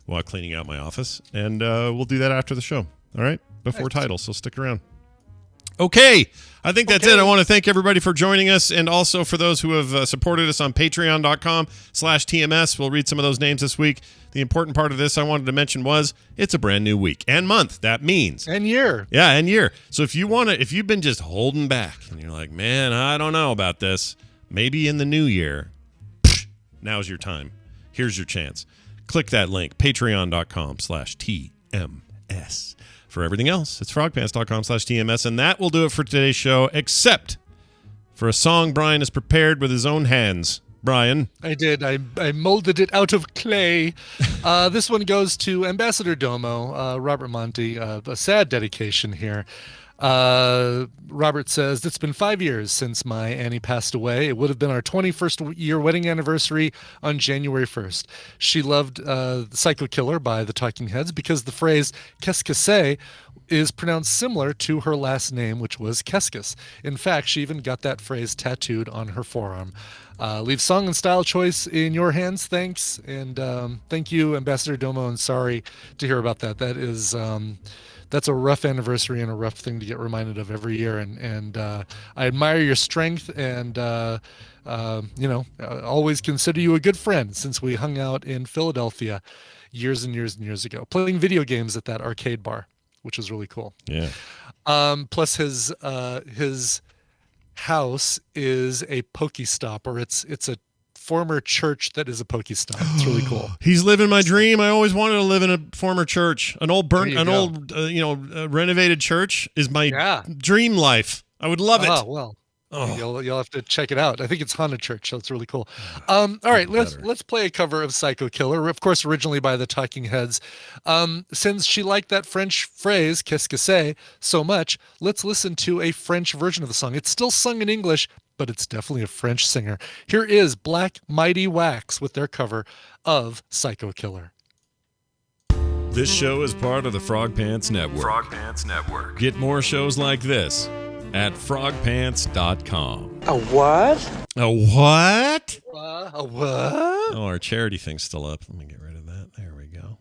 while cleaning out my office, and we'll do that after the show. All right, before titles, so stick around. Okay. I think that's it. I want to thank everybody for joining us, and also for those who have supported us on patreon.com/TMS. We'll read some of those names this week. The important part of this I wanted to mention was it's a brand new week and month. That means. And year. Yeah, and year. So if you've been just holding back and you're like, man, I don't know about this, maybe in the new year, now's your time. Here's your chance. Click that link, patreon.com/TMS. For everything else, it's frogpants.com/TMS, and that will do it for today's show, except for a song Brian has prepared with his own hands. Brian. I did. I molded it out of clay. This one goes to Ambassador Domo, Robert Monty. A sad dedication here. Robert says, it's been 5 years since my Annie passed away. It would have been our 21st year wedding anniversary on January 1st. She loved Psycho Killer by the Talking Heads because the phrase qu'est-ce que c'est is pronounced similar to her last name, which was Keskis. In fact, she even got that phrase tattooed on her forearm. Leave song and style choice in your hands. Thanks. And thank you, Ambassador Domo, and sorry to hear about that. That is... that's a rough anniversary and a rough thing to get reminded of every year. And I admire your strength and, always consider you a good friend since we hung out in Philadelphia years and years and years ago, playing video games at that arcade bar, which was really cool. Yeah. Plus his house is a Pokestop, or it's a former church that is a Pokestop. It's really cool. He's living my dream. I always wanted to live in a former church. An old renovated church is my dream life. I would love it. Oh, well. You'll have to check it out. I think it's Haunted Church, so it's really cool. All right, let's play a cover of Psycho Killer, of course, originally by the Talking Heads. Since she liked that French phrase, qu'est-ce que c'est, so much, let's listen to a French version of the song. It's still sung in English, but it's definitely a French singer. Here is Black Mighty Wax with their cover of Psycho Killer. This show is part of the Frog Pants Network. Frog Pants Network. Get more shows like this at frogpants.com. A what? A what? A what? Oh, our charity thing's still up. Let me get rid of that. There we go.